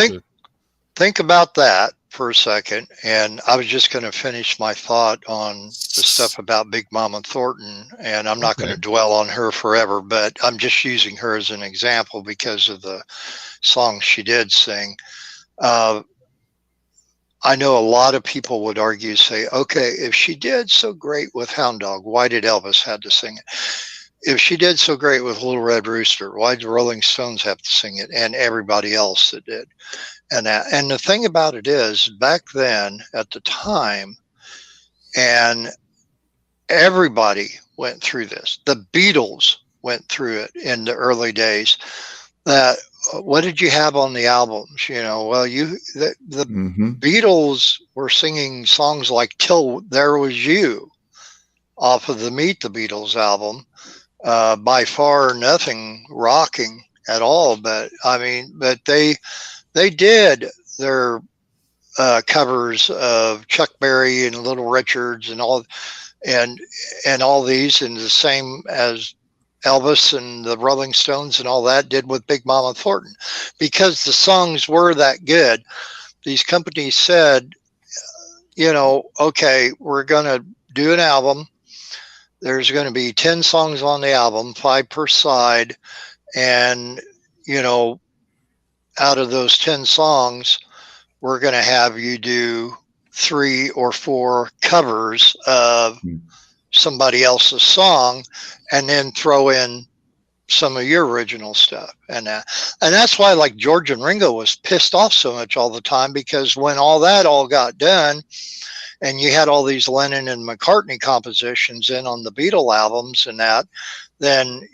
Think about that for a second. And I was just going to finish my thought on the stuff about Big Mama Thornton. And I'm not going to dwell on her forever, but I'm just using her as an example because of the songs she did sing. I know a lot of people would argue, say, okay, if she did so great with Hound Dog, why did Elvis have to sing it? If she did so great with Little Red Rooster, why did the Rolling Stones have to sing it, and everybody else that did? And the thing about it is, back then at the time, and everybody went through this. The Beatles went through it in the early days. That what did you have on the albums? You know, well, the Beatles were singing songs like "Till There Was You" off of the Meet the Beatles album. By far, nothing rocking at all. But I mean, but they did their covers of Chuck Berry and Little Richards and all these, and the same as Elvis and the Rolling Stones and all that did with Big Mama Thornton, because the songs were that good. These companies said, okay, we're going to do an album. There's going to be 10 songs on the album, 5 per side. And, out of those 10 songs, we're going to have you do 3 or 4 covers of somebody else's song, and then throw in some of your original stuff. And that's why, like, George and Ringo was pissed off so much all the time, because when all that all got done and you had all these Lennon and McCartney compositions in on the Beatle albums and that, then,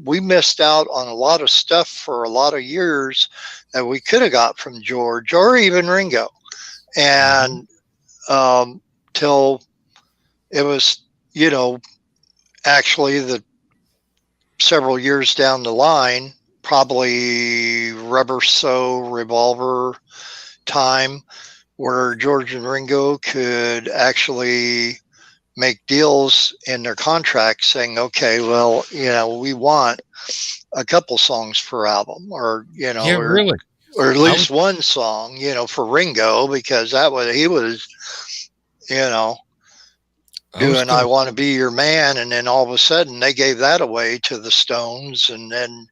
we missed out on a lot of stuff for a lot of years that we could have got from George or even Ringo. And till it was, actually the several years down the line, probably Rubber Soul Revolver time, where George and Ringo could actually make deals in their contracts saying, okay, well, we want a couple songs per album, or, really, or at least one song, for Ringo, because he was, doing I Want to Be Your Man, and then all of a sudden they gave that away to the Stones, and then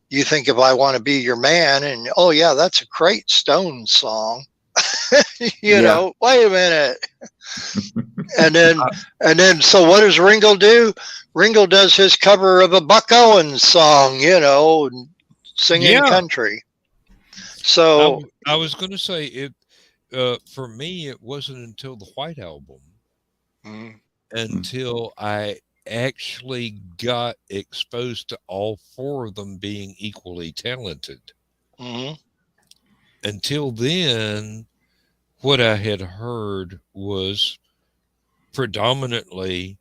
you think of I Want to Be Your Man, and oh yeah, that's a great Stones song. Wait a minute. and then so what does Ringo do? Ringo does his cover of a Buck Owens song, singing country. So I was going to say it. For me, it wasn't until the White Album until I actually got exposed to all 4 of them being equally talented. Until then, what I had heard was predominantly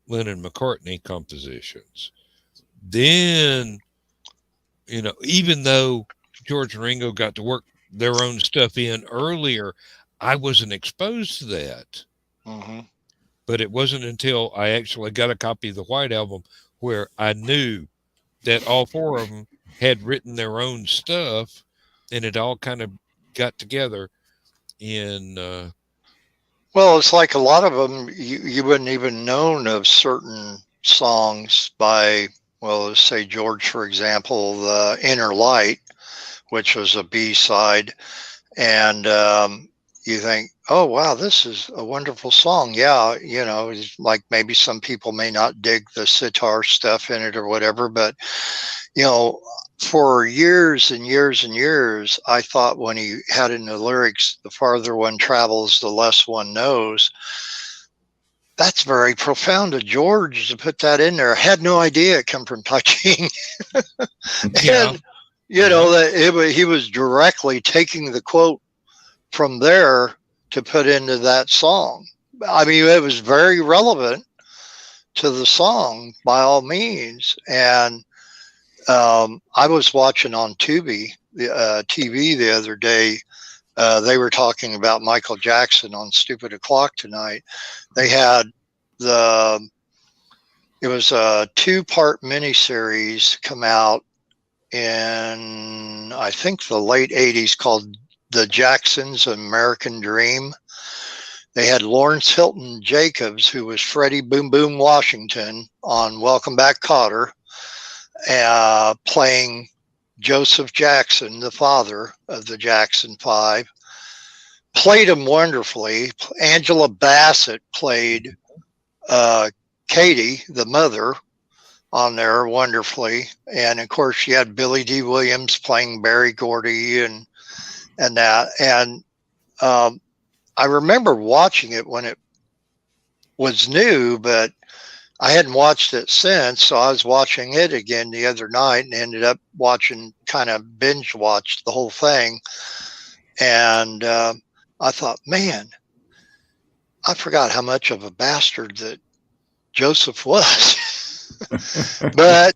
Lennon McCartney compositions. Then, even though George and Ringo got to work their own stuff in earlier, I wasn't exposed to that. But it wasn't until I actually got a copy of the White Album where I knew that all 4 of them had written their own stuff, and it all kind of got together in well, it's like a lot of them you wouldn't even known of certain songs by, well, let's say George, for example, the Inner Light, which was a B-side, and you think, oh wow, this is a wonderful song. Yeah, it's like maybe some people may not dig the sitar stuff in it or whatever, but for years and years and years, I thought when he had in the lyrics, the farther one travels, the less one knows. That's very profound of George to put that in there. I had no idea it come from touching. And, that he was directly taking the quote from there to put into that song. I mean, it was very relevant to the song by all means. And I was watching on Tubi, TV the other day. They were talking about Michael Jackson on Stupid O'Clock tonight. They had it was a 2-part miniseries come out in, I think, the late 80s called The Jacksons, American Dream. They had Lawrence Hilton Jacobs, who was Freddie Boom Boom Washington on Welcome Back, Kotter, playing Joseph Jackson, the father of the Jackson 5. Played him wonderfully. Angela Bassett played Katie, the mother, on there wonderfully. And of course, you had Billy D. Williams playing Berry Gordy and that. And I remember watching it when it was new, but I hadn't watched it since. So I was watching it again the other night and ended up kind of binge watched the whole thing. And I thought, man, I forgot how much of a bastard that Joseph was. But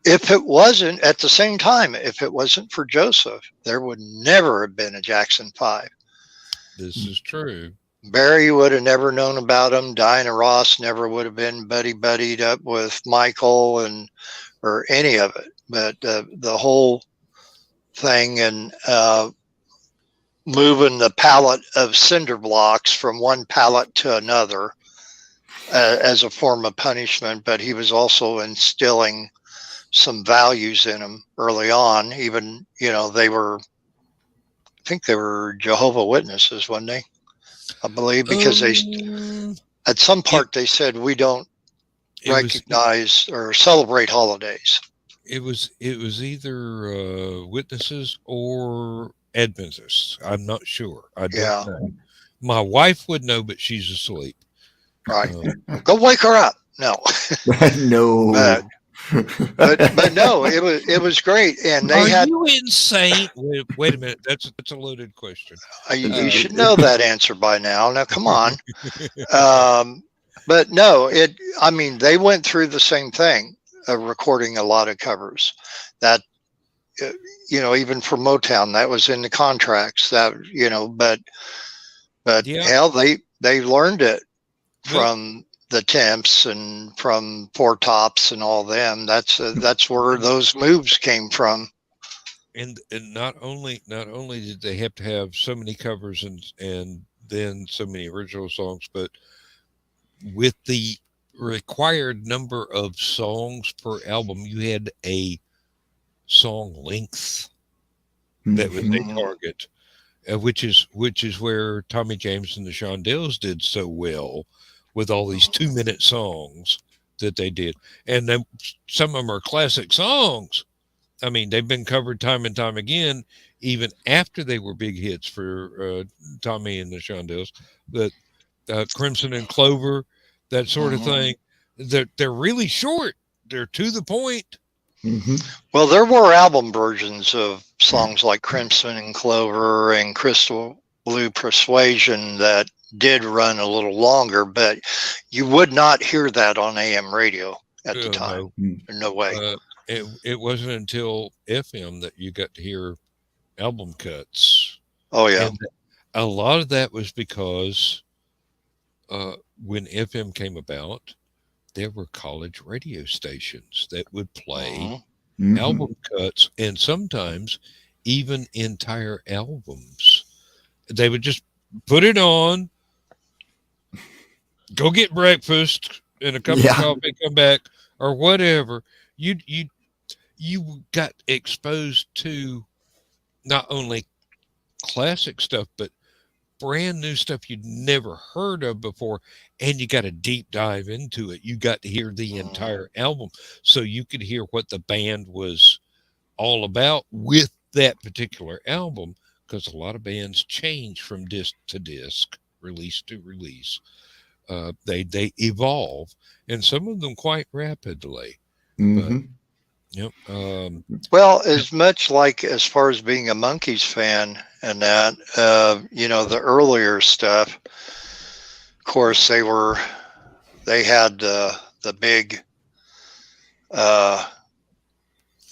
if it wasn't, at the same time, if it wasn't for Joseph, there would never have been a Jackson 5. This is true. Barry would have never known about him. Diana Ross never would have been buddied up with Michael or any of it. But the whole thing and moving the pallet of cinder blocks from one pallet to another as a form of punishment. But he was also instilling some values in them early on. Even, I think they were Jehovah's Witnesses, weren't they? I believe, because at some part they said we don't recognize or celebrate holidays. It was either Witnesses or Adventists. I'm not sure. I don't know. My wife would know, but she's asleep. Right. Go wake her up. No. No. But no, it was great, and they Are you insane? Wait a minute, that's a loaded question. You should know that answer by now. Now, come on. But no, they went through the same thing, recording a lot of covers. That even for Motown, that was in the contracts. That but hell, they learned it from the Temps and from Four Tops and all them. That's where those moves came from. And not only did they have to have so many covers and then so many original songs, but with the required number of songs per album, you had a song length that was a target, which is where Tommy James and the Shondells did so well with all these 2-minute songs that they did. And then some of them are classic songs. I mean, they've been covered time and time again, even after they were big hits for Tommy and the Shondells. But Crimson and Clover, that sort of thing, they're really short. They're to the point. Well, there were album versions of songs like Crimson and Clover and Crystal Blue Persuasion that did run a little longer, but you would not hear that on AM radio at the time. No way. It wasn't until FM that you got to hear album cuts. Oh yeah. And a lot of that was because when FM came about, there were college radio stations that would play album cuts, and sometimes even entire albums. They would just put it on, go get breakfast and a cup of coffee, come back, or whatever. You got exposed to not only classic stuff, but brand new stuff you'd never heard of before, and you got a deep dive into it. You got to hear the entire album, so you could hear what the band was all about with that particular album, because a lot of bands change from disc to disc, release to release. They evolve, and some of them quite rapidly. But, well, as much like as far as being a Monkees fan and that, the earlier stuff, of course, they had the big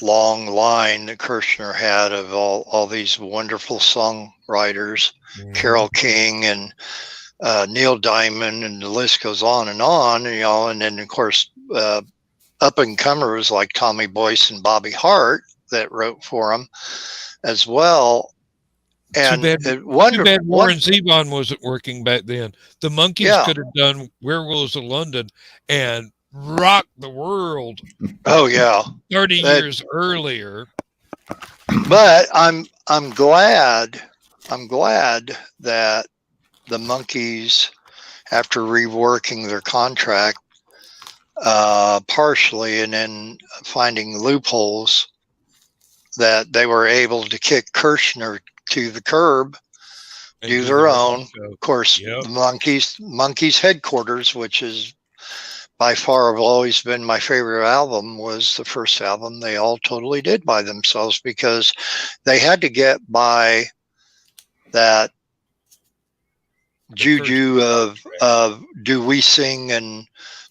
long line that Kirshner had of all these wonderful songwriters, Carole King and Neil Diamond, and the list goes on, and then of course up and comers like Tommy Boyce and Bobby Hart that wrote for him as well. And too bad Warren Zevon wasn't working back then. The Monkees could have done Werewolves of London and rocked the world. Oh yeah, 30 years earlier. But I'm glad that the Monkees, after reworking their contract partially and then finding loopholes, that they were able to kick Kirshner to the curb, do their own. Of course, the Monkees headquarters, which is by far have always been my favorite album, was the first album they all totally did by themselves, because they had to get by that juju of do we sing and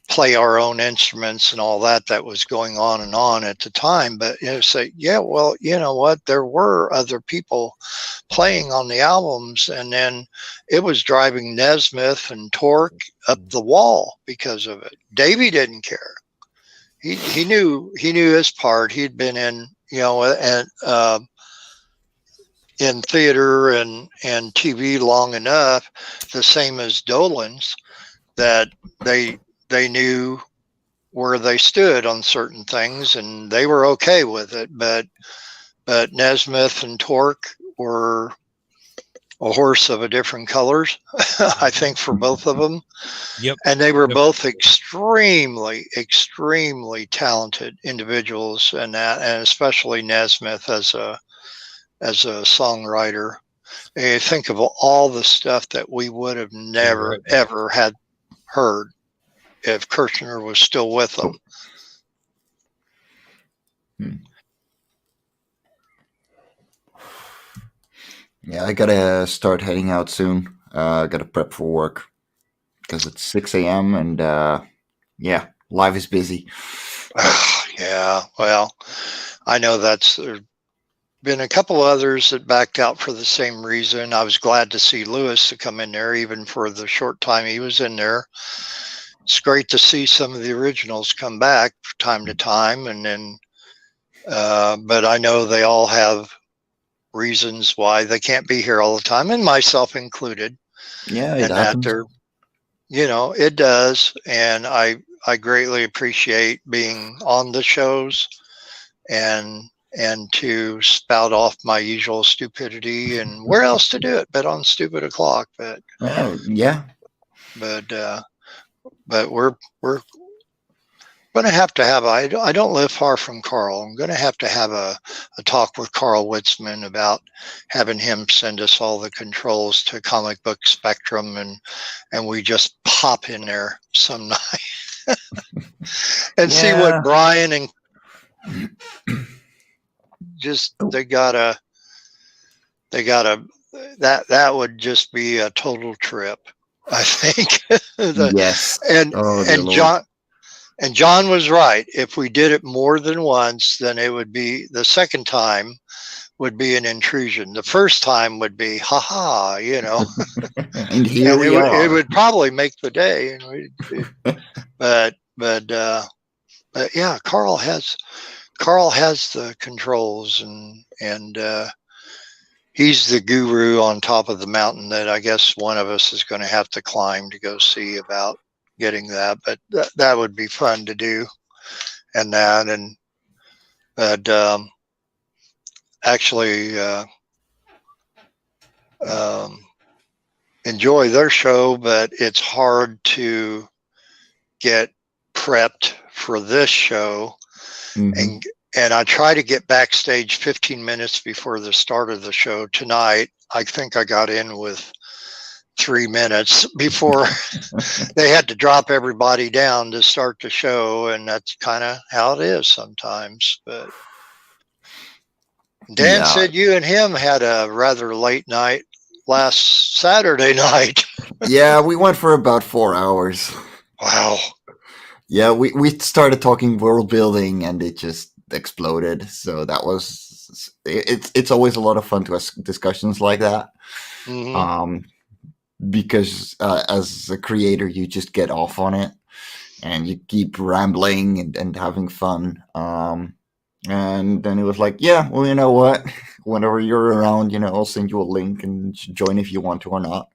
play our own instruments and all that was going on at the time. But say, yeah, well, you know what? There were other people playing on the albums, and then it was driving Nesmith and Torque up the wall because of it. Davey didn't care. He knew his part. He'd been in, and in theater and TV long enough, the same as Dolan's, that they knew where they stood on certain things, and they were okay with it. But Nesmith and Torque were a horse of a different colors, I think, for both of them. Yep. And they were both extremely, extremely talented individuals, and especially Nesmith as a songwriter. And you think of all the stuff that we would have never, ever had heard if Kirshner was still with them. Yeah, I gotta start heading out soon. I gotta prep for work because it's 6 a.m. and yeah, life is busy. Yeah, well, I know there's been a couple others that backed out for the same reason. I was glad to see Lewis to come in there, even for the short time he was in there. It's great to see some of the originals come back time to time, and then, but I know they all have reasons why they can't be here all the time, and myself included. Yeah, it happens. It does, and I greatly appreciate being on the shows and to spout off my usual stupidity, and where else to do it but on Stupid O'Clock. But yeah, but we're going to have I don't live far from Carl. I'm going to have a talk with Carl Witzman about having him send us all the controls to Comic Book Spectrum, and we just pop in there some night and see what Brian and that would just be a total trip, I think. Yes. And John was right. If we did it more than once, then it would be, the second time would be an intrusion. The first time would be, haha, And here we are. It would probably make the day. But yeah, Carl has the controls, and he's the guru on top of the mountain that I guess one of us is going to have to climb to go see about getting that. But that would be fun to do. Actually enjoy their show, but it's hard to get prepped for this show. Mm-hmm. And I try to get backstage 15 minutes before the start of the show. Tonight, I think I got in with 3 minutes before they had to drop everybody down to start the show, and that's kind of how it is sometimes. But Dan said you and him had a rather late night last Saturday night. Yeah, we went for about 4 hours. Wow. Yeah, we started talking world building, and it just exploded. So that was it's always a lot of fun to have discussions like that. Mm-hmm. Because as a creator, you just get off on it, and you keep rambling and having fun. And then it was like, yeah, well, you know what? Whenever you're around, I'll send you a link and join if you want to or not.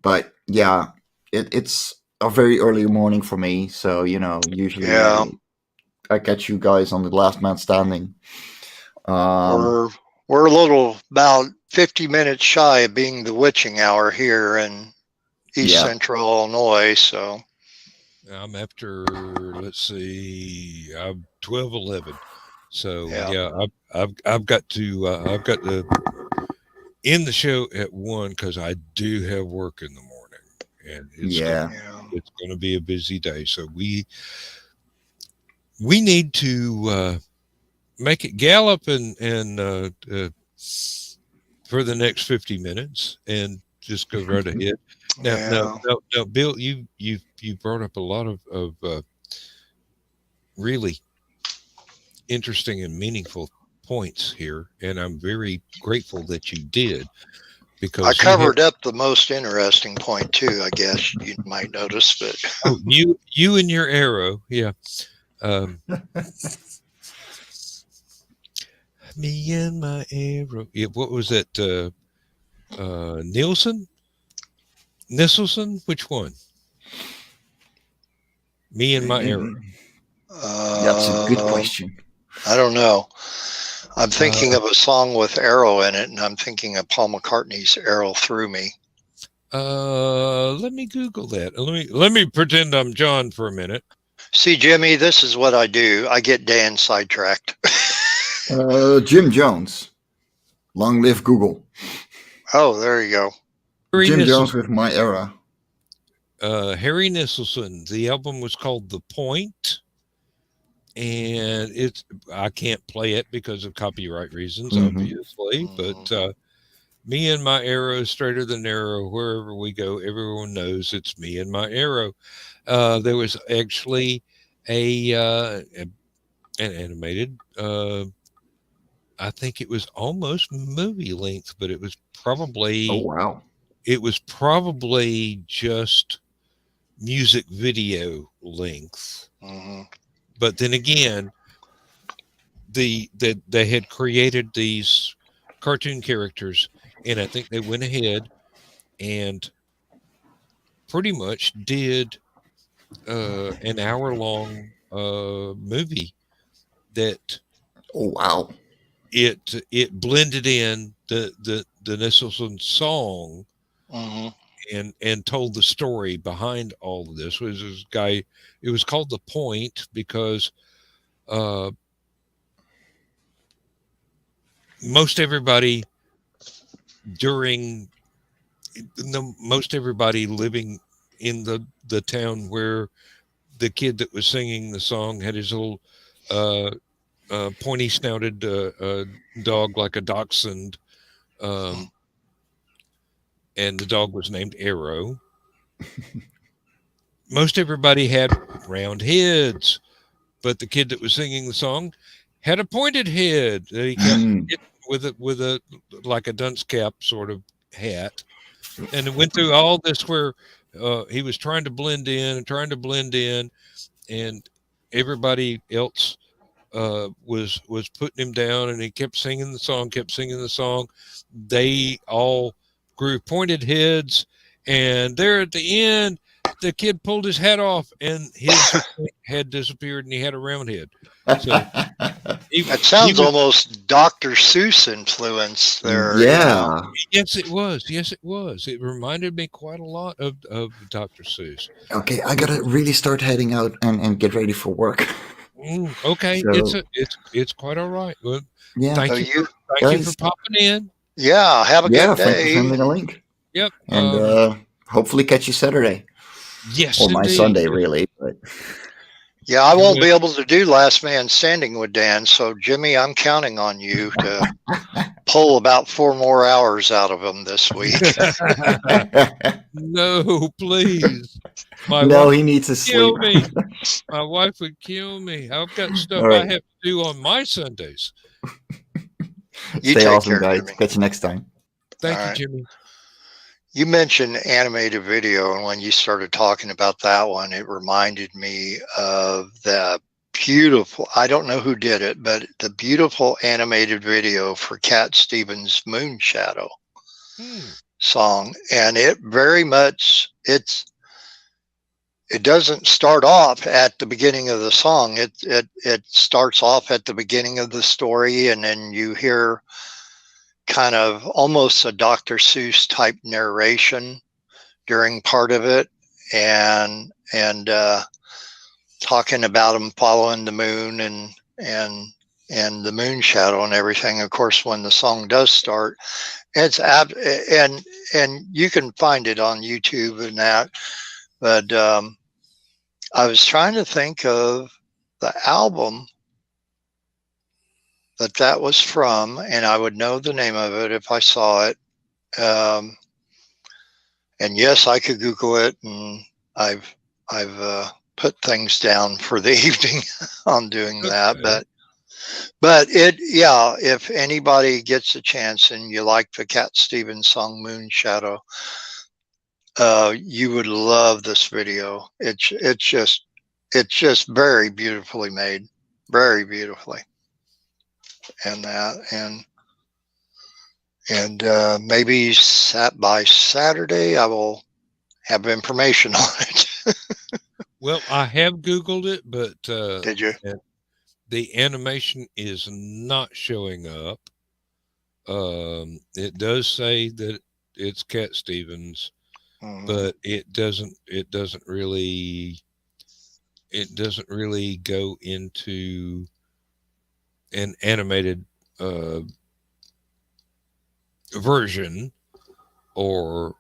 But yeah, it's a very early morning for me. So, usually I catch you guys on the last man standing. We're a little about 50 minutes shy of being the witching hour here in East Central Illinois. So I'm after, let's see, I'm 12:11. So I've got to end the show at 1 because I do have work in the morning, and it's going to be a busy day. So we need to make it gallop and for the next 50 minutes and just go right ahead. Now, Bill, you brought up a lot of really interesting and meaningful points here, and I'm very grateful that you did, I because covered up the most interesting point too, I guess you might notice, but you and your arrow, yeah. Me and my arrow. Yeah, what was it? Nisselson? Which one? Me and my arrow. That's a good question. I don't know. I'm thinking of a song with arrow in it, and I'm thinking of Paul McCartney's "Arrow Through Me." Let me Google that. Let me pretend I'm John for a minute. See, Jimmy, this is what I do. I get Dan sidetracked. Jim Jones. Long live Google. Oh, there you go. Jim Jones with My Era. Harry Nisselson. The album was called The Point, and I can't play it because of copyright reasons, obviously. But Me and My Arrow, straighter than arrow. Wherever we go, everyone knows it's me and my arrow. There was actually an animated. I think it was almost movie length, but it was probably. Oh wow! It was probably just music video length. But then again, they had created these cartoon characters, and I think they went ahead and pretty much did an hour-long movie that. Oh wow! It blended in the Nisselson song. And told the story behind all of this. Was this guy? It was called The Point because most everybody living in the town where the kid that was singing the song had his little pointy snouted dog like a dachshund. And the dog was named Arrow. Most everybody had round heads, but the kid that was singing the song had a pointed head that he kept with a like a dunce cap sort of hat, and it went through all this where he was trying to blend in, and everybody else was putting him down, and he kept singing the song. They all grew pointed heads, and there at the end, the kid pulled his hat off, and his head disappeared, and he had a round head. So that sounds almost Dr. Seuss influence there. Yeah. Yes, it was. It reminded me quite a lot of Dr. Seuss. Okay, I gotta really start heading out and get ready for work. Okay, so, it's quite all right. Well, yeah. Thank you for popping in. Yeah, have a good day. Thanks for sending a link. Yep. And hopefully catch you Saturday. Yes, or my Sunday, really. But yeah, I won't be able to do Last Man Standing with Dan. So, Jimmy, I'm counting on you to pull about 4 more hours out of him this week. No, please. He needs to sleep. Me. My wife would kill me. I've got stuff I have to do on my Sundays. Stay awesome, guys. Jimmy. Catch you next time. Thank you, Jimmy. You mentioned animated video, and when you started talking about that one, it reminded me of the beautiful, I don't know who did it, but the beautiful animated video for Cat Stevens' Moon Shadow song. And it very much, it doesn't start off at the beginning of the song. It starts off at the beginning of the story, and then you hear kind of almost a Dr. Seuss type narration during part of it, and talking about him following the moon and the moon shadow and everything. Of course, when the song does start, it's and you can find it on YouTube and that. But I was trying to think of the album that was from, and I would know the name of it if I saw it. And And yes, I could Google it, and I've put things down for the evening on doing that. But if anybody gets a chance and you like the Cat Stevens song Moon Shadow, you would love this video. It's just very beautifully made, very beautifully. And maybe by Saturday I will have information on it. Well, I have Googled it, but did you? The animation is not showing up. It does say that it's Cat Stevens, but it doesn't really go into an animated version or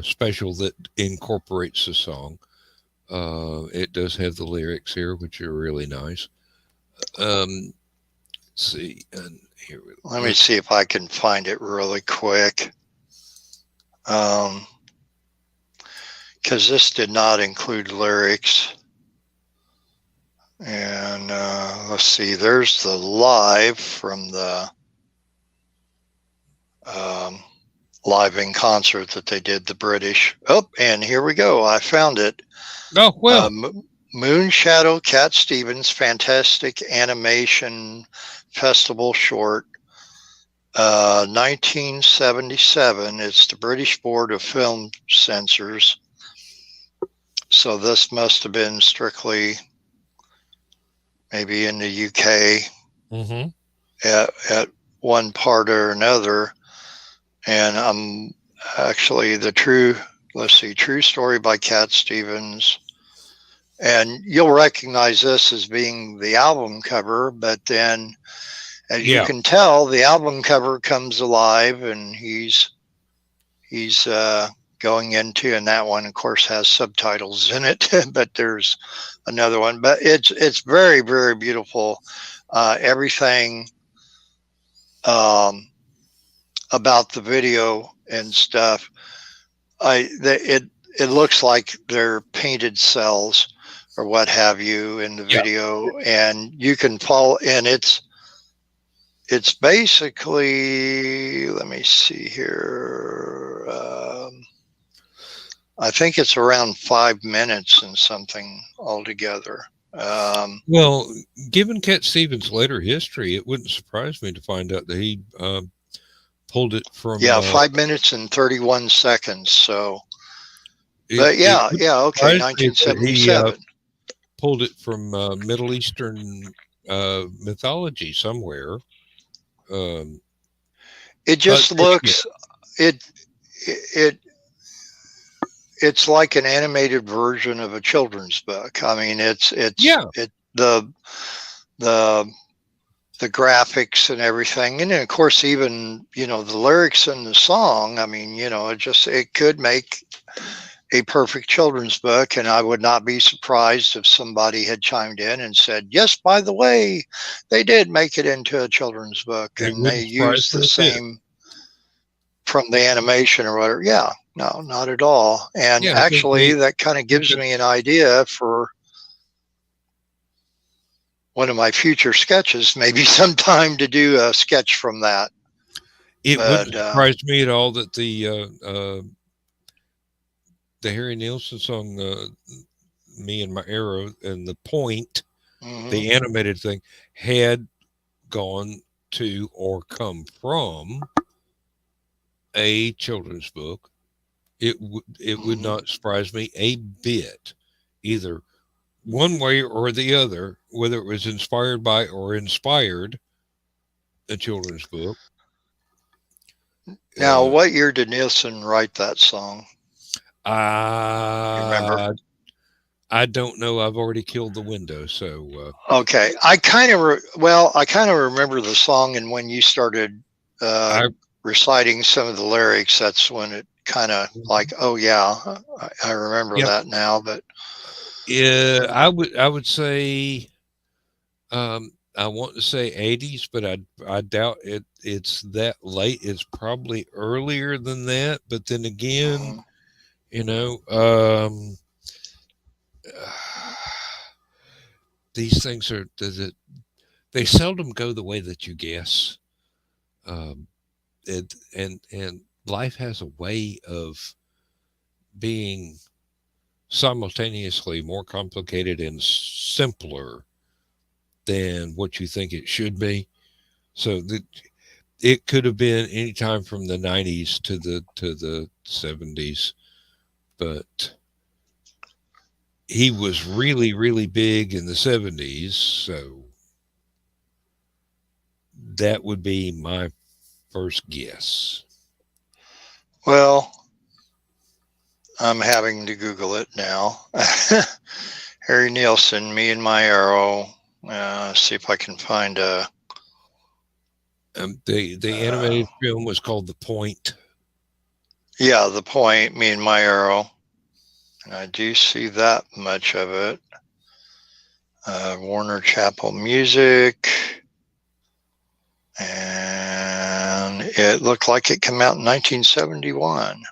special that incorporates the song. It does have the lyrics here, which are really nice. Let's see, and here we go. Let me see if I can find it really quick. Because this did not include lyrics. And let's see, there's the live from the live in concert that they did, the British. Oh, and here we go. I found it. Oh, well. Moon Shadow, Cat Stevens, Fantastic Animation Festival Short, 1977. It's the British Board of Film Censors. So this must have been strictly maybe in the UK at one part or another. And I'm actually true story by Cat Stevens. And you'll recognize this as being the album cover, but then as you can tell, the album cover comes alive, and he's going into, and that one of course has subtitles in it, but there's another one, but it's very, very beautiful. Everything about the video and stuff, it looks like they're painted cells or what have you in the video, and you can follow, and it's basically, let me see here, I think it's around 5 minutes and something altogether. Well, given Cat Stevens' later history, it wouldn't surprise me to find out that he pulled it from 5 minutes and 31 seconds. So, okay, 1977. Pulled it from Middle Eastern mythology somewhere. It just looks it's like an animated version of a children's book. I mean, the graphics and everything, and then of course even the lyrics in the song. I mean, it could make a perfect children's book, and I would not be surprised if somebody had chimed in and said, yes, by the way, they did make it into a children's book, and they used the same from the animation or whatever. Yeah, no, not at all. And actually, that kind of gives me an idea for one of my future sketches, maybe sometime, to do a sketch from that. It wouldn't surprise me at all that the Harry Nilsson song, Me and My Arrow, and the point, the animated thing, had gone to or come from a children's book. It would not surprise me a bit, either one way or the other, whether it was inspired by or inspired a children's book. Now, what year did Nilsson write that song? Remember? I don't know. I've already killed the window, so okay. I kind of remember the song, and when you started reciting some of the lyrics, that's when it kind of like, oh yeah, I remember that now. But yeah, I would say, I want to say 80s, but I doubt it's that late. It's probably earlier than that. But then again, You know, these things are they seldom go the way that you guess. Um, and life has a way of being simultaneously more complicated and simpler than what you think it should be. So it could have been any time from the 90s to the 70s, but he was really really big in the 70s, so that would be my first guess. Well, I'm having to Google it now. Harry Nielsen, Me and My Arrow. See if I can find a. The animated film was called The Point. Yeah, The Point, Me and My Arrow. And I do see that much of it. Warner Chappell Music. And it looked like it came out in 1971.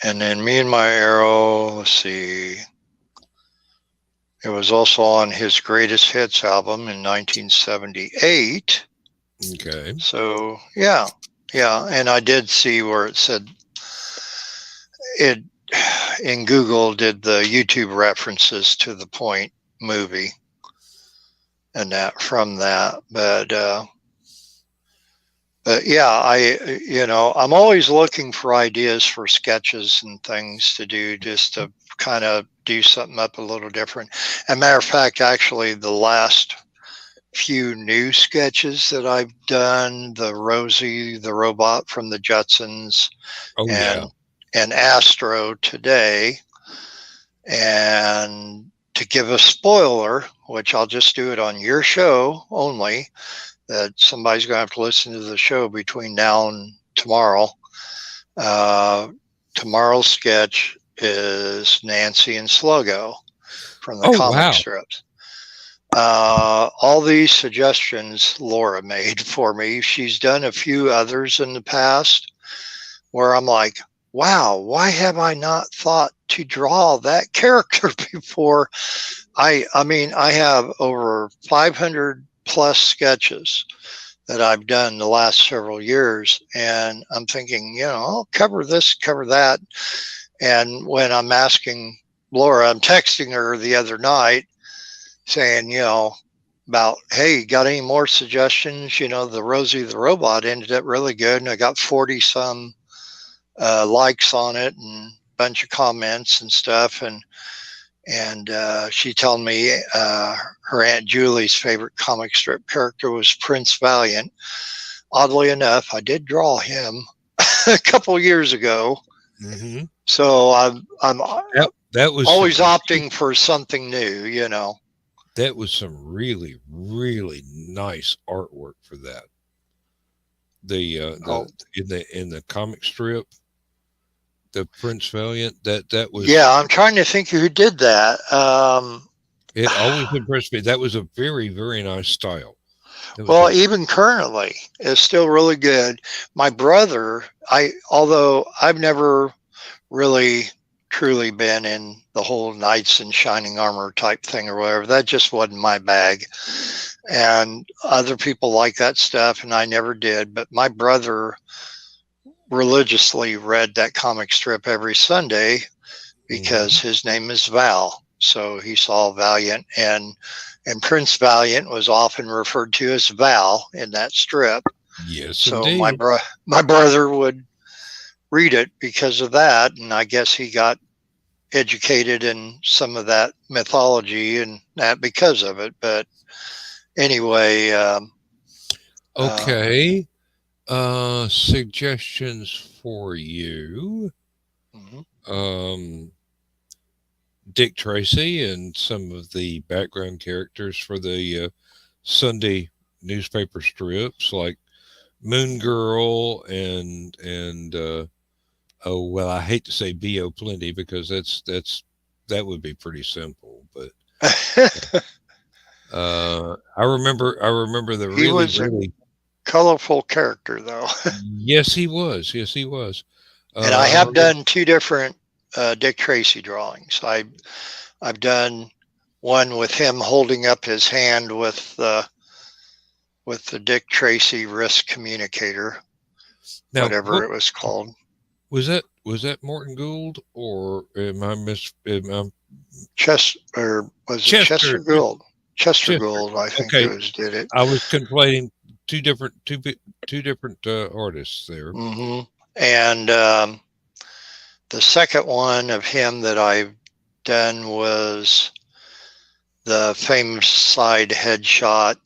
And then Me and My Arrow, let's see. It was also on his Greatest Hits album in 1978. Okay. So, yeah. And I did see where it said it in Google did the YouTube references to The Point movie and that from that. But yeah, I'm always looking for ideas for sketches and things to do just to kind of do something up a little different. As a matter of fact, actually, the last few new sketches that I've done, the Rosie, the robot from the Jetsons, and Astro today, and to give a spoiler, which I'll just do it on your show only, that somebody's going to have to listen to the show between now and tomorrow. Tomorrow's sketch is Nancy and Sluggo from the comic strips. All these suggestions Laura made for me. She's done a few others in the past where I'm like, wow, why have I not thought to draw that character before? I mean, I have over 500 plus sketches that I've done the last several years. And I'm thinking, I'll cover this, cover that. And when I'm asking Laura, I'm texting her the other night saying, about, hey, got any more suggestions? The Rosie the Robot ended up really good. And I got 40 some likes on it and a bunch of comments and stuff. And she told me her Aunt Julie's favorite comic strip character was Prince Valiant. Oddly enough, I did draw him a couple years ago. Mm-hmm. So I'm that was always opting for something new, That was some really, really nice artwork for that. In the comic strip, the Prince Valiant, that was. Yeah, I'm trying to think who did that. It always impressed me. That was a very, very nice style. Well, even currently, it's still really good. My brother, although I've never really truly been in the whole knights in shining armor type thing or whatever, that just wasn't my bag. And other people like that stuff, and I never did. But my brother religiously read that comic strip every Sunday because his name is Val. So he saw Valiant, and Prince Valiant was often referred to as Val in that strip. Yes, so indeed. my brother would read it because of that, and I guess he got educated in some of that mythology and that because of it. But anyway, okay. Suggestions for you. Dick Tracy and some of the background characters for the Sunday newspaper strips, like Moon Girl and oh well, I hate to say B.O. Plenty because that would be pretty simple, but I remember the really colorful character, though. Yes, he was. Yes, he was. And I have done 2 different Dick Tracy drawings. I've done one with him holding up his hand with the Dick Tracy wrist communicator, now, whatever it was called. Was that Morton Gould, or am I Chester Gould? Chester Gould, I think it was, did it. I was conflating two different artists there. Mm-hmm. And the second one of him that I've done was the famous side headshot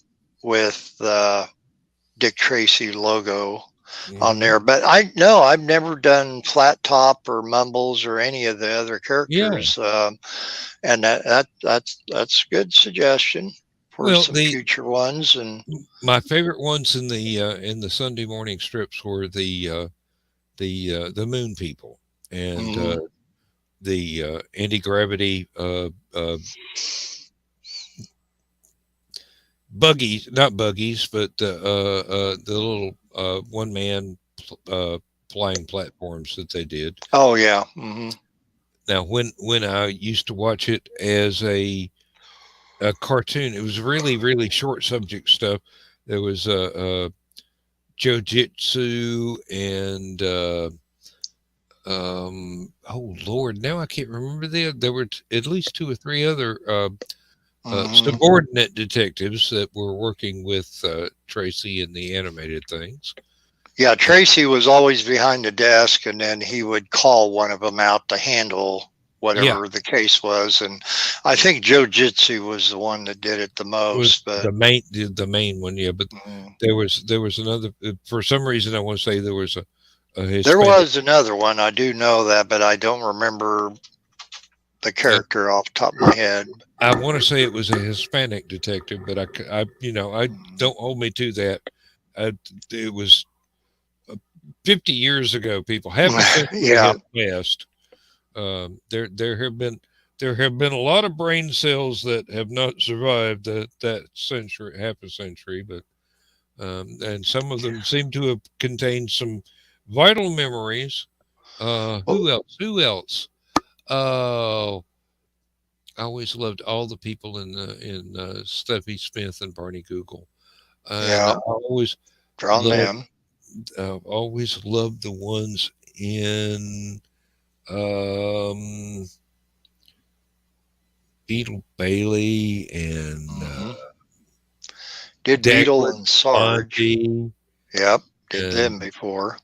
with the Dick Tracy logo on there. But I've never done Flat Top or Mumbles or any of the other characters. Yeah. And that's a good suggestion for some future ones. And my favorite ones in the Sunday morning strips were the Moon People and the anti-gravity buggies, not buggies, but the little one-man flying platforms that they did. Oh yeah. Mm-hmm. Now, when I used to watch it as a cartoon, it was really, really short subject stuff. There was Jiu-Jitsu and oh Lord, now I can't remember there were at least 2 or 3 other subordinate detectives that were working with Tracy in the animated things. Yeah, Tracy was always behind the desk, and then he would call one of them out to handle whatever the case was. And I think Jiu-Jitsu was the one that did it the most. But the main one, yeah. But there was another. For some reason, I want to say there was a Hispanic. There was another one. I do know that, but I don't remember the character off the top of my head. I want to say it was a Hispanic detective, but I don't hold me to that. It was 50 years ago. People haven't passed. There have been a lot of brain cells that have not survived that century, half a century, but and some of them seem to have contained some vital memories. Who else? Oh, I always loved all the people in Steffi Smith and Barney Google. I always drawn them. Always loved the ones in Beetle Bailey and did Beetle and Sarge. Yep, did them before.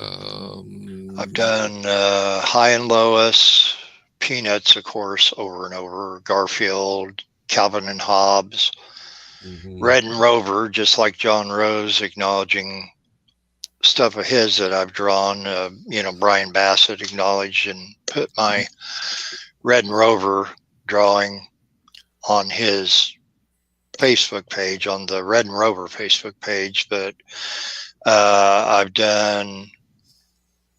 I've done High and Lois, Peanuts, of course, over and over. Garfield, Calvin and Hobbes, Red and Rover, just like John Rose, acknowledging stuff of his that I've drawn. Brian Bassett acknowledged and put my Red and Rover drawing on his Facebook page, on the Red and Rover Facebook page. But I've done,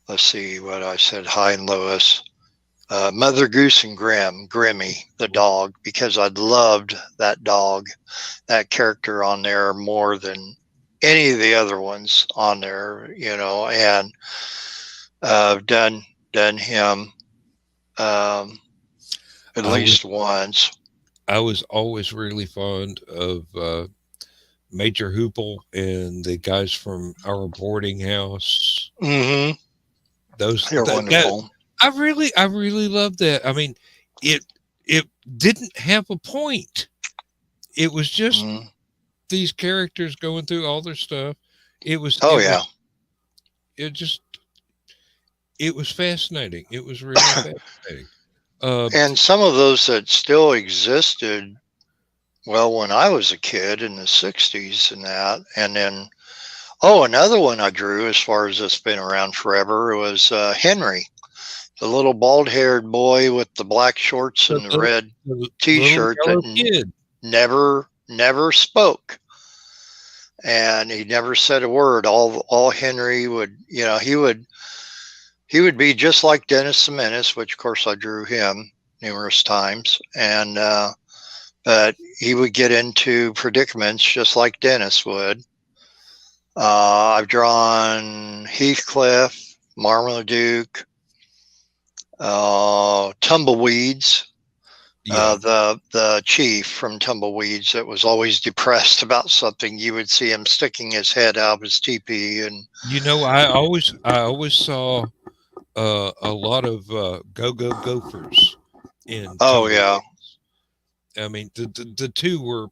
let's see what I said, High and Lois, Mother Goose and Grimmy, the dog, because I loved that dog, that character on there more than any of the other ones on there, and I've done him at least once. I was always really fond of Major Hoople and the guys from Our Boarding House. Mm-hmm. They're wonderful. I really loved that. I mean, it didn't have a point. It was just these characters going through all their stuff. It was fascinating. It was really fascinating. And some of those that still existed, when I was a kid in the 60s and that, and then, another one I drew, as far as it's been around forever, was Henry, the little bald-haired boy with the black shorts and the red T-shirt that never spoke, and he never said a word. All Henry would, he would be just like Dennis the Menace, which of course I drew him numerous times, and but he would get into predicaments just like Dennis would, I've drawn Heathcliff, Marmaduke, Tumbleweeds. Yeah. The chief from Tumbleweeds that was always depressed about something. You would see him sticking his head out of his teepee, and I always saw a lot of go gophers in yeah. I mean, the two were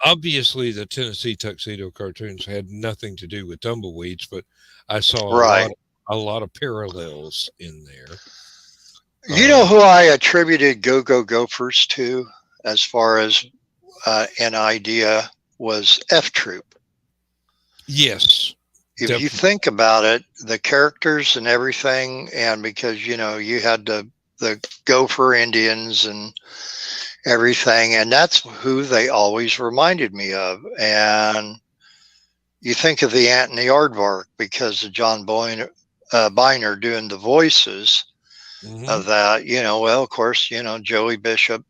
obviously the Tennessee Tuxedo cartoons had nothing to do with Tumbleweeds, but I saw Right. a lot of parallels in there. You know who I attributed Go Gophers to, as far as an idea, was F Troop. Yes. If you think about it, the characters and everything, and because you had the Gopher Indians and everything, and that's who they always reminded me of. And you think of the Ant and the Aardvark because of John Biner doing the voices of that. Well, of course, Joey Bishop,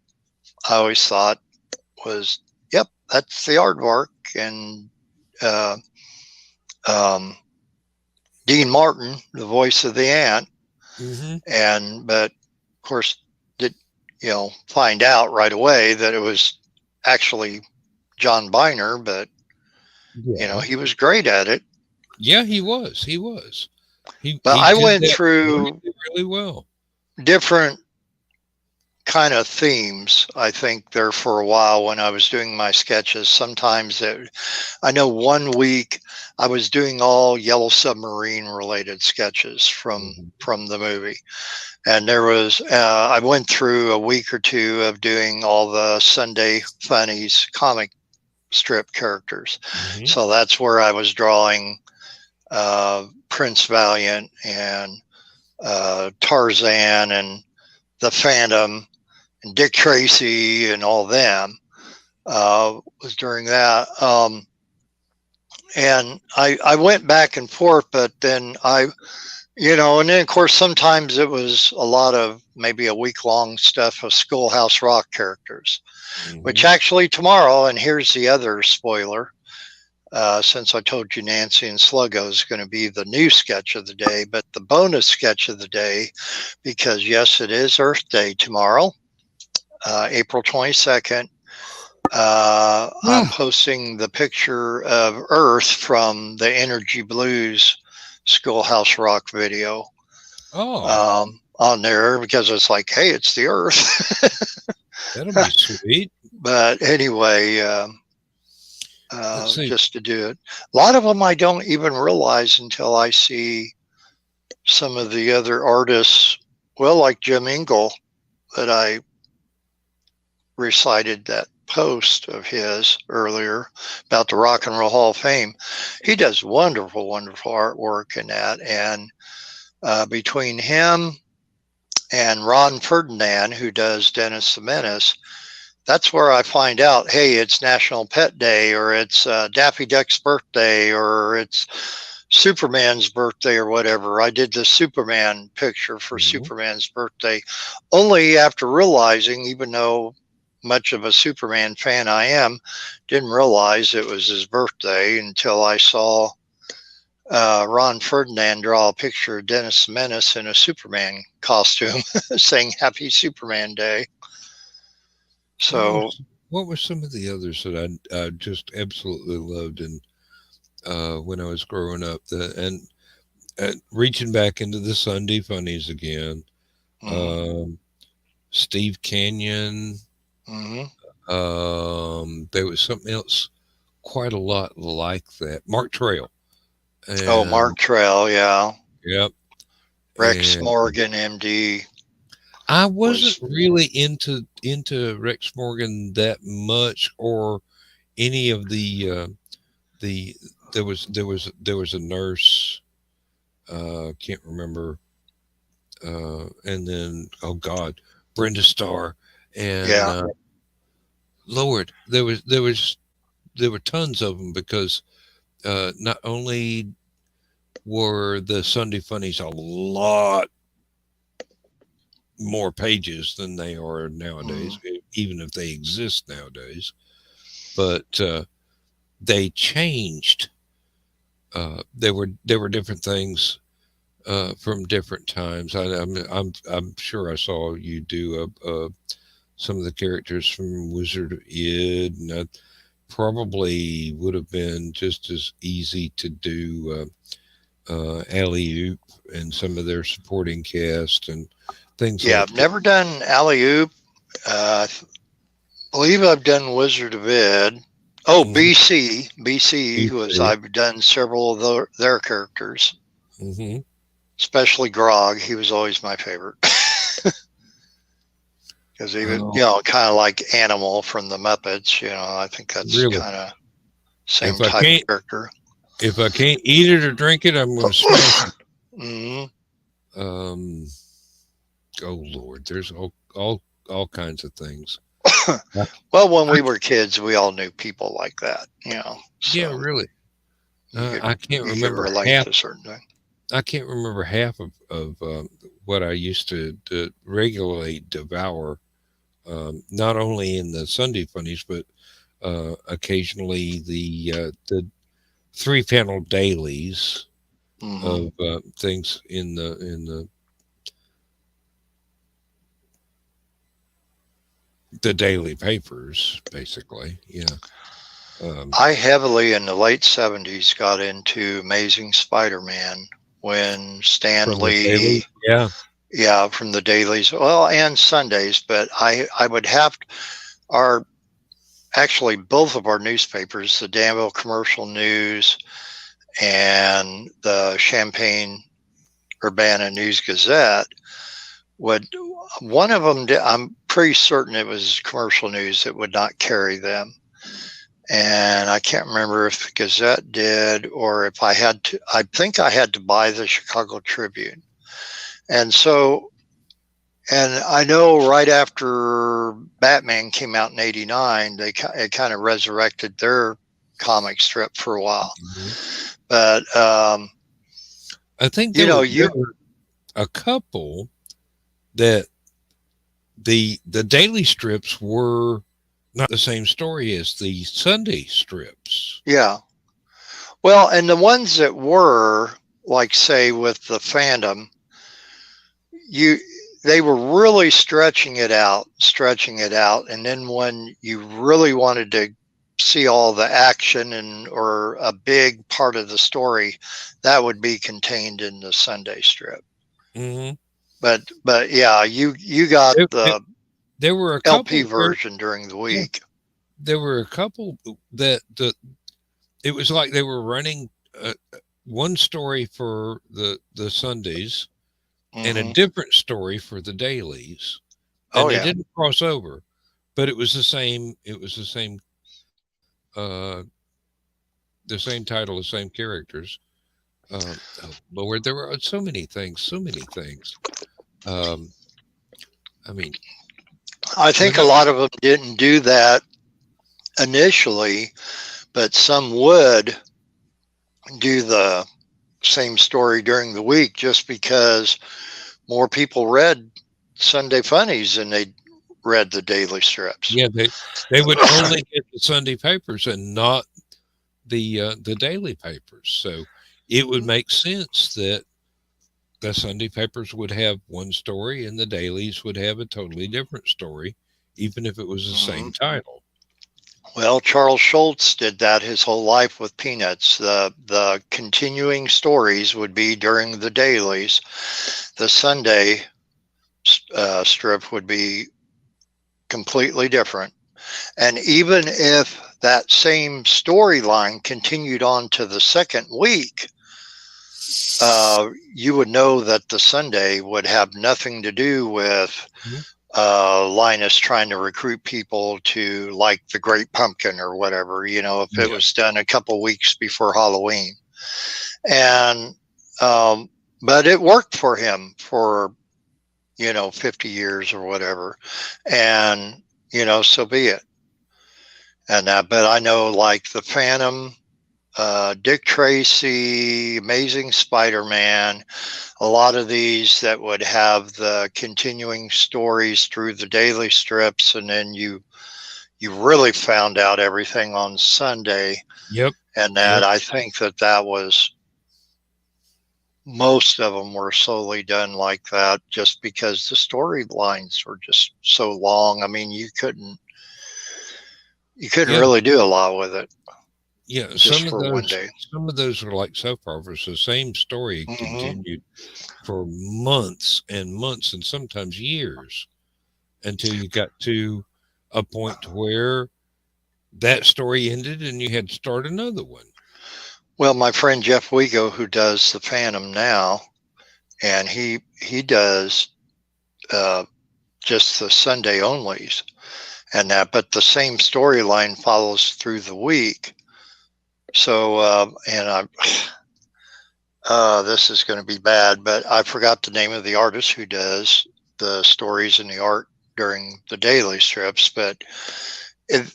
I always thought was, yep, that's the Aardvark. And Dean Martin, the voice of the Ant. But of course, did find out right away that it was actually John Biner, but he was great at it. Yeah, he was. But I went through really well. Different kind of themes, I think, there for a while when I was doing my sketches. Sometimes I know one week I was doing all Yellow Submarine related sketches from the movie. And there was, I went through a week or two of doing all the Sunday Funnies comic strip characters. So that's where I was drawing Prince Valiant and Tarzan and the Phantom and Dick Tracy and all them, was during that. And I went back and forth, but then and then of course sometimes it was a lot of maybe a week-long stuff of Schoolhouse Rock characters, which actually tomorrow, and here's the other spoiler, since I told you Nancy and Sluggo is going to be the new sketch of the day, but the bonus sketch of the day, because yes, it is Earth Day tomorrow, April 22nd. I'm posting the picture of Earth from the Energy Blues Schoolhouse Rock video on there, because it's like, hey, it's the Earth. That'll be sweet. But anyway, just to do it. A lot of them I don't even realize until I see some of the other artists, well, like Jim Ingle, that I recited that post of his earlier about the Rock and Roll Hall of Fame. He does wonderful, wonderful artwork in that. And between him and Ron Ferdinand, who does Dennis the Menace, that's where I find out, hey, it's National Pet Day, or it's Daffy Duck's birthday, or it's Superman's birthday, or whatever. I did the Superman picture for Superman's birthday only after realizing, even though much of a Superman fan I am, didn't realize it was his birthday until I saw Ron Ferdinand draw a picture of Dennis the Menace in a Superman costume saying Happy Superman Day. So what were some of the others that I just absolutely loved when I was growing up? And reaching back into the Sunday Funnies again, Steve Canyon. There was something else quite a lot like that. Mark Trail. Mark Trail, yeah. Yep. Rex Morgan, MD. I wasn't really into Rex Morgan that much, or any of there was a nurse, can't remember, and then God, Brenda Starr, and Lord, there were tons of them, because not only were the Sunday Funnies a lot more pages than they are nowadays, even if they exist nowadays, but they changed. There were different things from different times. I'm sure I saw you do some of the characters from Wizard of Id, and that probably would have been just as easy to do Alley-Oop and some of their supporting cast and things Yeah, like I've that. never done Alley-Oop. I believe I've done Wizard of Id. Oh, BC was, I've done several of their characters, especially Grog. He was always my favorite. Because he was, kind of like Animal from the Muppets. I think that's Really? kind of same type of character. If I can't eat it or drink it, I'm going to smash it. Oh Lord, there's all kinds of things. Well, when we were kids, we all knew people like that. So yeah, really. I can't remember half a certain thing. I can't remember half of what I used to regularly devour. Not only in the Sunday funnies, but occasionally the 3-panel dailies of things in the daily papers, basically. Yeah. I heavily in the late 70s got into Amazing Spider-Man when Stan Lee, from the dailies, well, and Sundays, but I would have actually both of our newspapers, the Danville Commercial News and the Champaign-Urbana News Gazette, one of them, I'm pretty certain it was Commercial News that would not carry them. And I can't remember if the Gazette did or if I had to. I think I had to buy the Chicago Tribune. And so, and I know right after Batman came out in '89, it kind of resurrected their comic strip for a while. But I think there were a couple that the daily strips were not the same story as the Sunday strips. Yeah. Well, and the ones that were, like, say, with the fandom, they were really stretching it out. And then when you really wanted to see all the action or a big part of the story, that would be contained in the Sunday strip. But yeah, you got there were a couple LP version during the week. There were a couple that it was like they were running one story for the Sundays and a different story for the dailies, and they didn't cross over, but it was the same. It was the same title, the same characters. Oh Lord, there were so many things. I mean, I think a lot of them didn't do that initially, but some would do the same story during the week just because more people read Sunday funnies than they read the daily strips. Yeah, they would only get the Sunday papers and not the daily papers. So it would make sense that the Sunday papers would have one story and the dailies would have a totally different story, even if it was the same title. Well, Charles Schultz did that his whole life with Peanuts. The continuing stories would be during the dailies. The Sunday strip would be completely different. And even if that same storyline continued on to the second week, you would know that the Sunday would have nothing to do with Linus trying to recruit people to like the Great Pumpkin or whatever, if it was done a couple weeks before Halloween. And but it worked for him for 50 years or whatever, and so be it. And but I know, like, the Phantom, Dick Tracy, Amazing Spider-Man, a lot of these that would have the continuing stories through the daily strips, and then you you really found out everything on Sunday. Yep. And that I think that was, most of them were solely done like that, just because the storylines were just so long. I mean, you couldn't really do a lot with it. Yeah, just for one day. Some of those were like soap operas. The same story continued for months and months, and sometimes years, until you got to a point where that story ended and you had to start another one. Well, my friend Jeff Wego, who does the Phantom now, and he does just the Sunday onlys and that, but the same storyline follows through the week. So, and this is going to be bad, but I forgot the name of the artist who does the stories and the art during the daily strips, but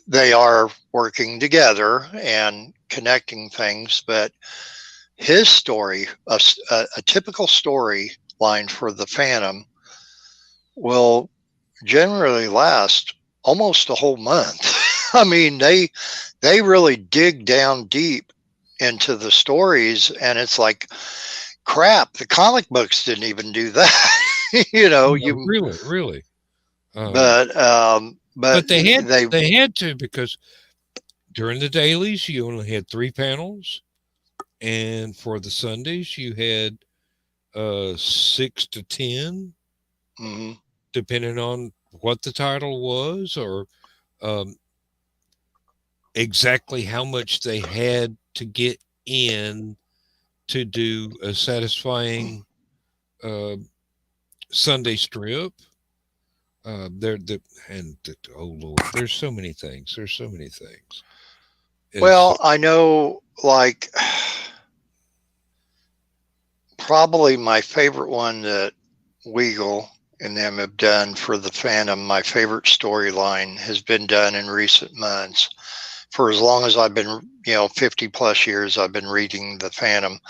they are working together and connecting things. But his story, a typical story line for the Phantom, will generally last almost a whole month. I mean, they really dig down deep into the stories, and it's like, crap, the comic books didn't even do that. Really. But they had to, because during the dailies you only had 3 panels, and for the Sundays you had 6 to 10, depending on what the title was, or exactly how much they had to get in to do a satisfying Sunday strip. Oh Lord, there's so many things. Well, I know, like, probably my favorite one that Weagle and them have done for the Phantom, my favorite storyline, has been done in recent months. For as long as I've been, 50 plus years, I've been reading the Phantom.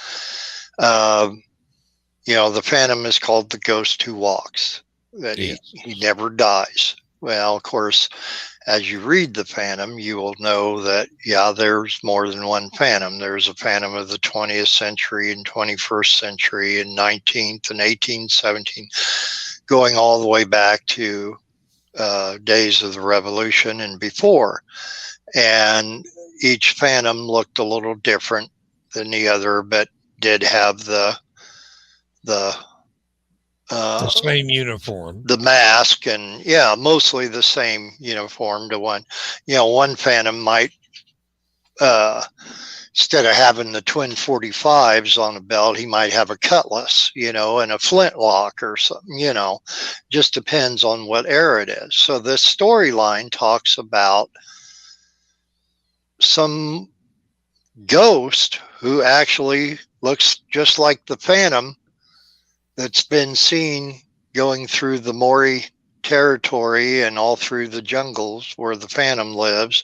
The Phantom is called the Ghost Who Walks, that he never dies. Well, of course, as you read the Phantom, you will know that, there's more than one Phantom. There's a Phantom of the 20th century and 21st century and 19th and 18th, 17th, going all the way back to days of the Revolution and before. And each Phantom looked a little different than the other, but did have the same uniform, the mask, and mostly the same uniform. To one Phantom might, instead of having the twin 45s on a belt, he might have a cutlass, and a flintlock or something. Just depends on what era it is. So this storyline talks about some ghost who actually looks just like the Phantom that's been seen going through the Mori territory and all through the jungles where the Phantom lives.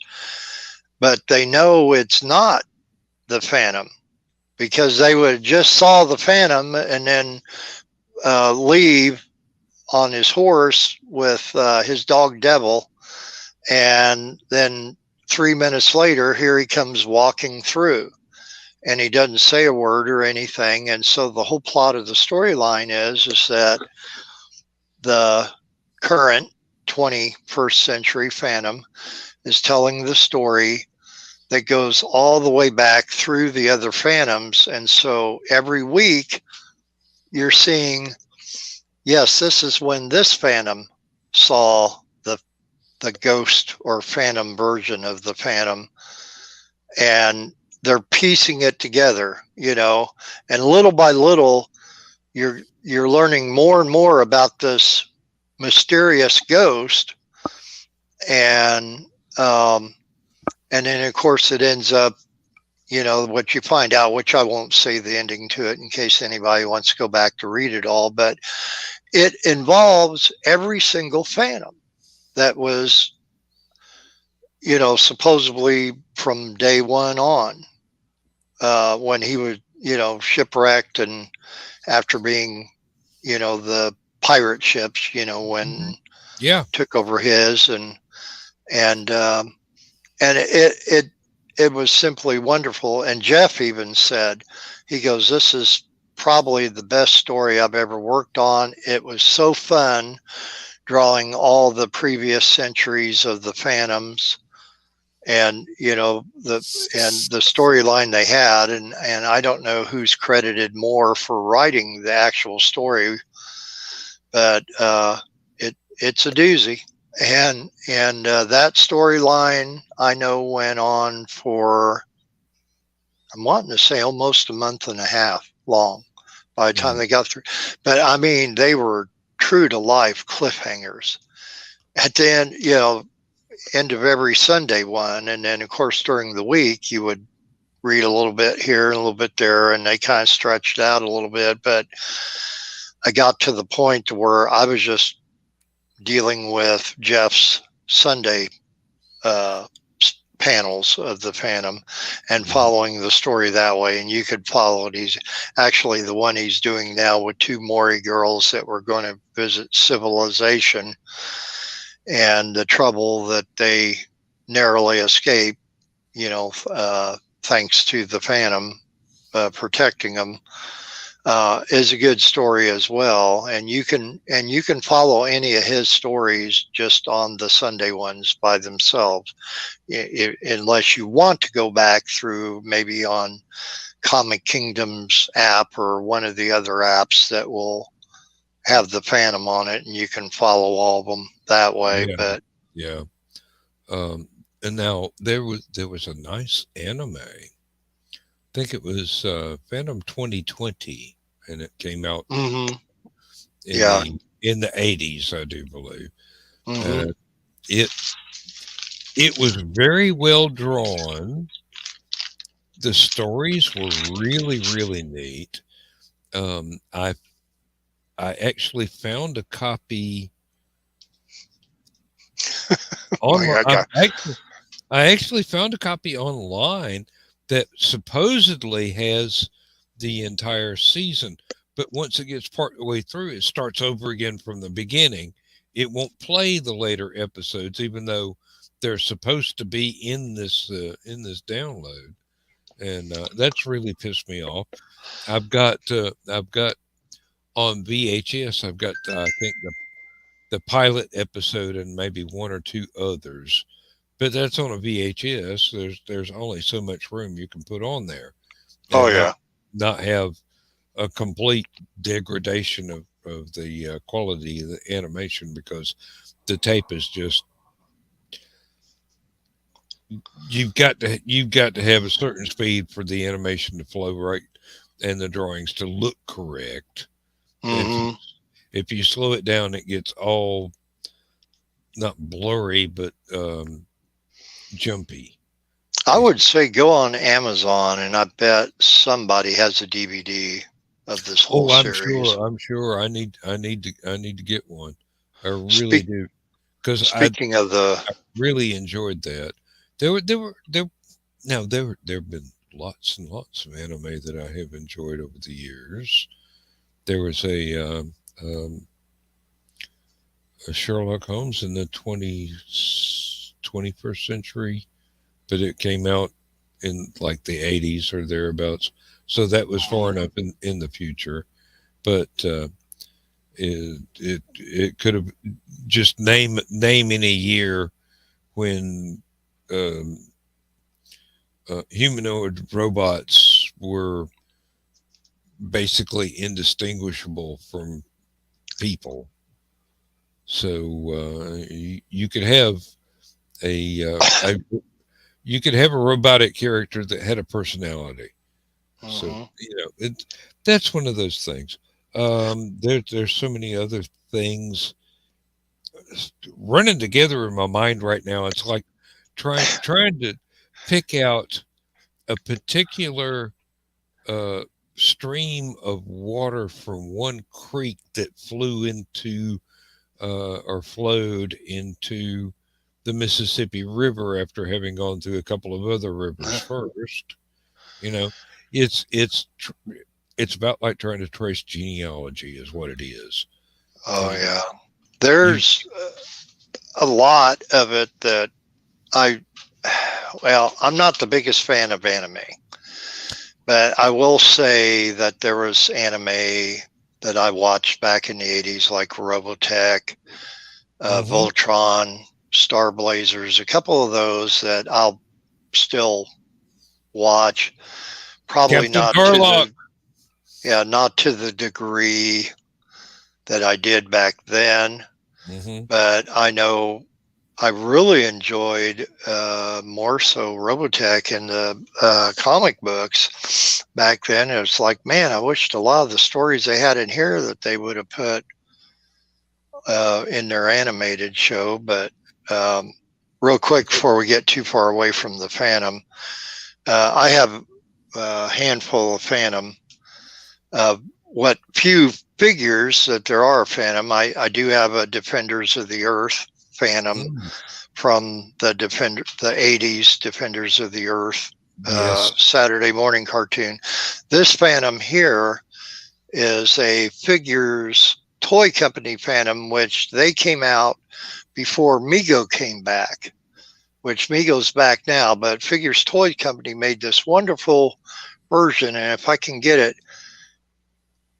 But they know it's not the Phantom, because they would just saw the Phantom and then leave on his horse with his dog Devil, and then 3 minutes later, here he comes walking through, and he doesn't say a word or anything. And so the whole plot of the storyline is that the current 21st century Phantom is telling the story that goes all the way back through the other Phantoms. And so every week you're seeing, yes, this is when this Phantom saw the ghost or Phantom version of the Phantom, and they're piecing it together, and little by little you're learning more and more about this mysterious ghost. And then of course it ends up, what you find out, which I won't say the ending to it in case anybody wants to go back to read it all, but it involves every single Phantom that was, supposedly from day one on, when he was, shipwrecked, and after being, the pirate ships, when took over his, and and it was simply wonderful. And Jeff even said, he goes, "This is probably the best story I've ever worked on. It was so fun drawing all the previous centuries of the Phantoms, and the storyline they had, and I don't know who's credited more for writing the actual story, but it's a doozy." And that storyline, I know, went on for, I'm wanting to say, almost a month and a half long by the time they got through. But I mean, they were true to life cliffhangers at the end, end of every Sunday one. And then, of course, during the week, you would read a little bit here and a little bit there, and they kind of stretched out a little bit. But I got to the point where I was just dealing with Jeff's Sunday panels of the Phantom and following the story that way. And you could follow it. He's actually the one he's doing now with two Maury girls that were going to visit civilization, and the trouble that they narrowly escaped, thanks to the Phantom protecting them. Is a good story as well, and you can follow any of his stories just on the Sunday ones by themselves, unless you want to go back through maybe on Comic Kingdom's app or one of the other apps that will have the Phantom on it, and you can follow all of them that way. And now there was a nice anime. I think it was Phantom 2020. And it came out in the 80s, I do believe. It was very well drawn. The stories were really, really neat. I actually found a copy online. I actually found a copy online that supposedly has the entire season, but once it gets part of the way through, it starts over again from the beginning. It won't play the later episodes, even though they're supposed to be in this download, and that's really pissed me off. I've got on VHS. I've got I think the pilot episode and maybe one or two others, but that's on a VHS. There's only so much room you can put on there. Not have a complete degradation of the quality of the animation, because the tape is just, you've got to have a certain speed for the animation to flow right and the drawings to look correct. If you slow it down, it gets all not blurry but jumpy. I would say go on Amazon, and I bet somebody has a DVD of this whole series. I'm sure. I need to get one. I really do. Because I really enjoyed that. There have been lots and lots of anime that I have enjoyed over the years. There was a Sherlock Holmes in the 21st century, but it came out in like the 80s or thereabouts. So that was far enough in the future. But it could have just name any year when humanoid robots were basically indistinguishable from people. So you could have a robotic character that had a personality. So that's one of those things. There's so many other things running together in my mind right now. It's like trying to pick out a particular stream of water from one creek that flew into or flowed into the Mississippi River after having gone through a couple of other rivers first. It's about like trying to trace genealogy is what it is. There's a lot of it that I'm not the biggest fan of anime, but I will say that there was anime that I watched back in the 80s, like Robotech, Voltron, Star Blazers, a couple of those that I'll still watch. Probably Captain not Garlock. not to the degree that I did back then. But I know I really enjoyed more so Robotech in the comic books back then. It was like, man, I wished a lot of the stories they had in here that they would have put in their animated show. But real quick, before we get too far away from the Phantom, I have a handful of Phantom. What few figures that there are Phantom, I do have a Defenders of the Earth Phantom from the 80s Defenders of the Earth Saturday morning cartoon. This Phantom here is a Figures Toy Company Phantom, which they came out before Mego came back, which Mego's back now, but Figures Toy Company made this wonderful version, and if I can get it,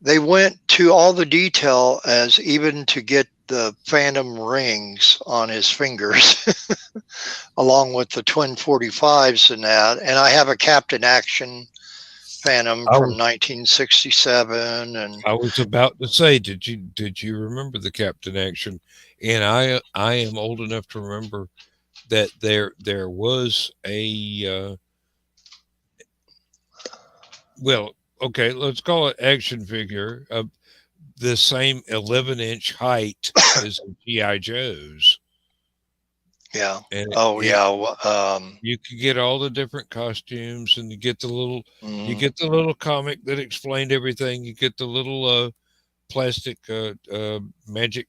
they went to all the detail as even to get the Phantom rings on his fingers, along with the twin 45s and that. And I have a Captain Action Phantom from 1967. And I was about to say, did you remember the Captain Action? And I am old enough to remember that there was a okay, let's call it action figure of the same 11-inch height as G.I. Joe's. Yeah. And you could get all the different costumes, and you get the little comic that explained everything. You get the little plastic magic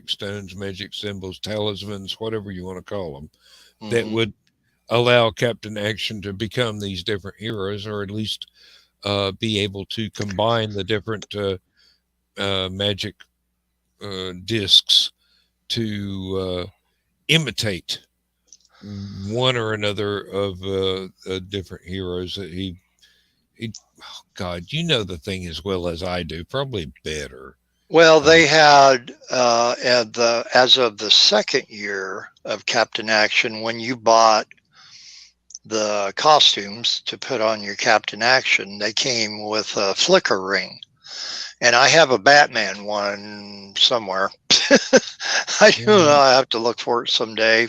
stones, magic symbols, talismans, whatever you want to call them, that would allow Captain Action to become these different heroes, or at least be able to combine the different magic discs to imitate one or another of different heroes that he oh God, you know the thing as well as I do, probably better. Well, they had as of the second year of Captain Action, when you bought the costumes to put on your Captain Action, they came with a flicker ring. And I have a Batman one somewhere. I don't know. I have to look for it someday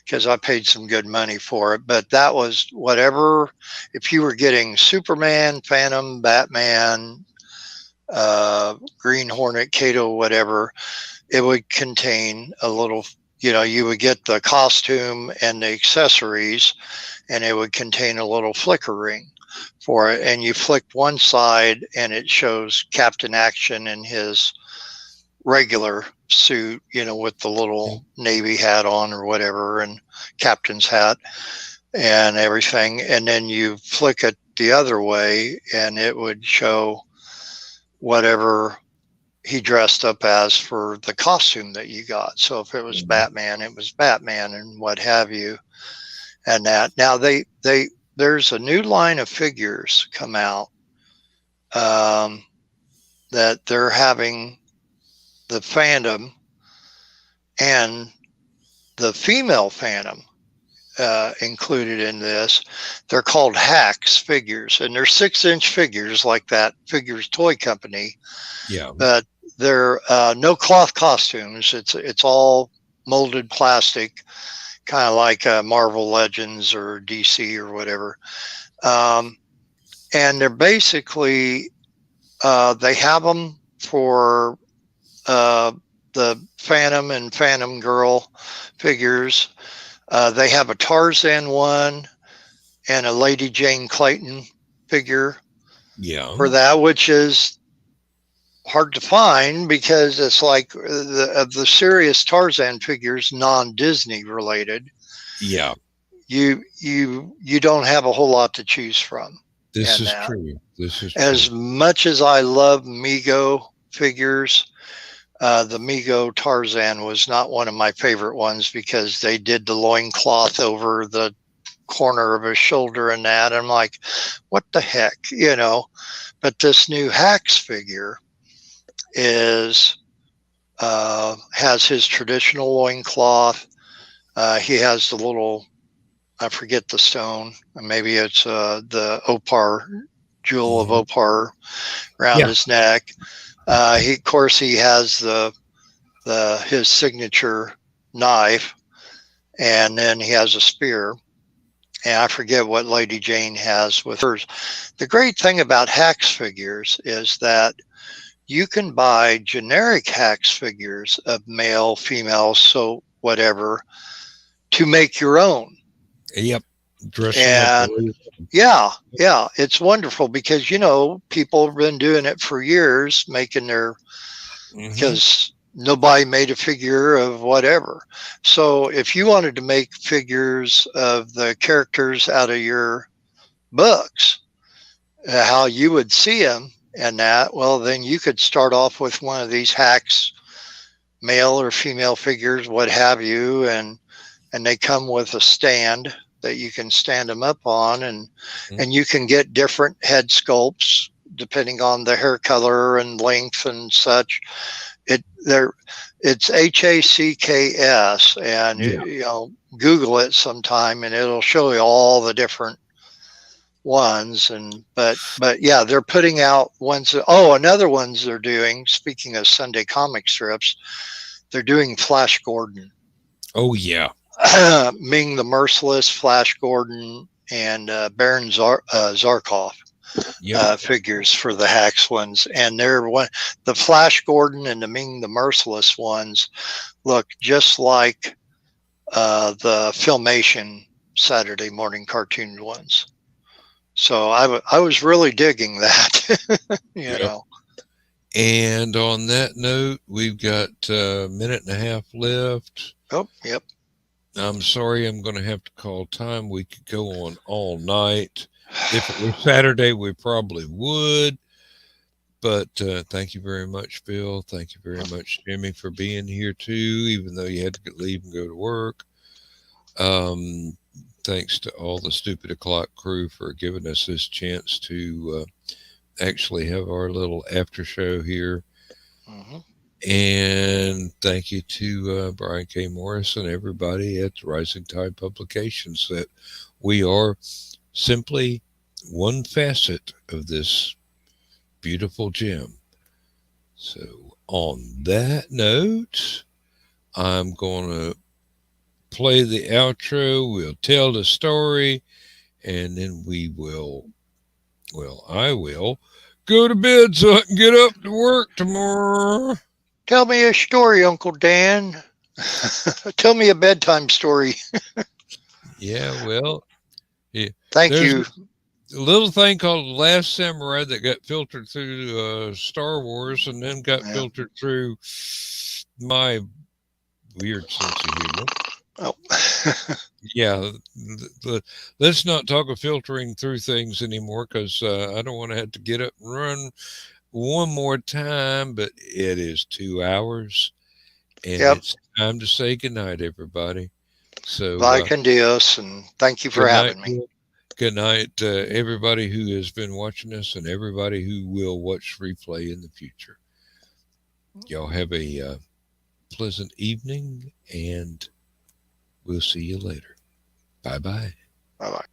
because I paid some good money for it. But that was whatever. If you were getting Superman, Phantom, Batman, Green Hornet, Kato, whatever, it would contain a little, you would get the costume and the accessories, and it would contain a little flicker ring for it. And you flick one side and it shows Captain Action in his regular suit, with the little Navy hat on or whatever, and captain's hat and everything. And then you flick it the other way and it would show whatever he dressed up as for the costume that you got. So if it was Batman, it was Batman and what have you. And that now there's a new line of figures come out that they're having the Phantom and the female Phantom included in this. They're called Hacks figures, and they're 6-inch figures like that Figures Toy Company. Yeah, but they're no cloth costumes. It's all molded plastic, kind of like Marvel Legends or DC or whatever. And they're basically they have them for the Phantom and Phantom Girl figures. They have a Tarzan one and a Lady Jane Clayton figure for that, which is hard to find because it's like the serious Tarzan figures, non-Disney related. Yeah. You don't have a whole lot to choose from. This is true. As much as I love Mego figures, The Mego Tarzan was not one of my favorite ones because they did the loincloth over the corner of his shoulder and that. I'm like, what the heck, you know? But this new Hax figure is has his traditional loincloth. He has the little, I forget the stone. Maybe it's the Opar, jewel of Opar around his neck. Of course, he has his signature knife, and then he has a spear. And I forget what Lady Jane has with hers. The great thing about Hax figures is that you can buy generic Hax figures of male, female, so whatever, to make your own. Yep. And yeah, it's wonderful because, you know, people have been doing it for years, making their, because nobody made a figure of whatever. So if you wanted to make figures of the characters out of your books, how you would see them and that, well, then you could start off with one of these Hax male or female figures, what have you, and they come with a stand that you can stand them up on, and you can get different head sculpts depending on the hair color and length and such. It's HACKS, and you know, Google it sometime and it'll show you all the different ones. And but yeah, they're putting out ones. Another ones they're doing, speaking of Sunday comic strips, they're doing Flash Gordon. Oh yeah. Ming the Merciless, Flash Gordon, and Baron Zarkov figures for the Hax ones. And the Flash Gordon and the Ming the Merciless ones look just like the Filmation Saturday morning cartoon ones. So I was really digging that, you know. And on that note, we've got a minute and a half left. Oh, yep. I'm sorry, I'm going to have to call time. We could go on all night. If it were Saturday, we probably would. But thank you very much, Bill. Thank you very much, Jimmy, for being here too, even though you had to leave and go to work. Thanks to all the Stupid O'Clock crew for giving us this chance to actually have our little after show here. And thank you to Brian K. Morris and everybody at Rising Tide Publications, that we are simply one facet of this beautiful gem. So on that note, I'm going to play the outro. We'll tell the story, and then I will go to bed so I can get up to work tomorrow. Tell me a story, Uncle Dan. Tell me a bedtime story. Yeah, well, yeah. Thank you. A little thing called The Last Samurai that got filtered through Star Wars and then got filtered through my weird sense of humor. Oh. Yeah, let's not talk of filtering through things anymore, because I don't want to have to get up and run one more time. But it is 2 hours, and it's time to say goodnight, everybody. So bye, Dios, and thank you for having me. Good night, everybody who has been watching us and everybody who will watch replay in the future. Y'all have a pleasant evening, and we'll see you later. Bye-bye. Bye-bye.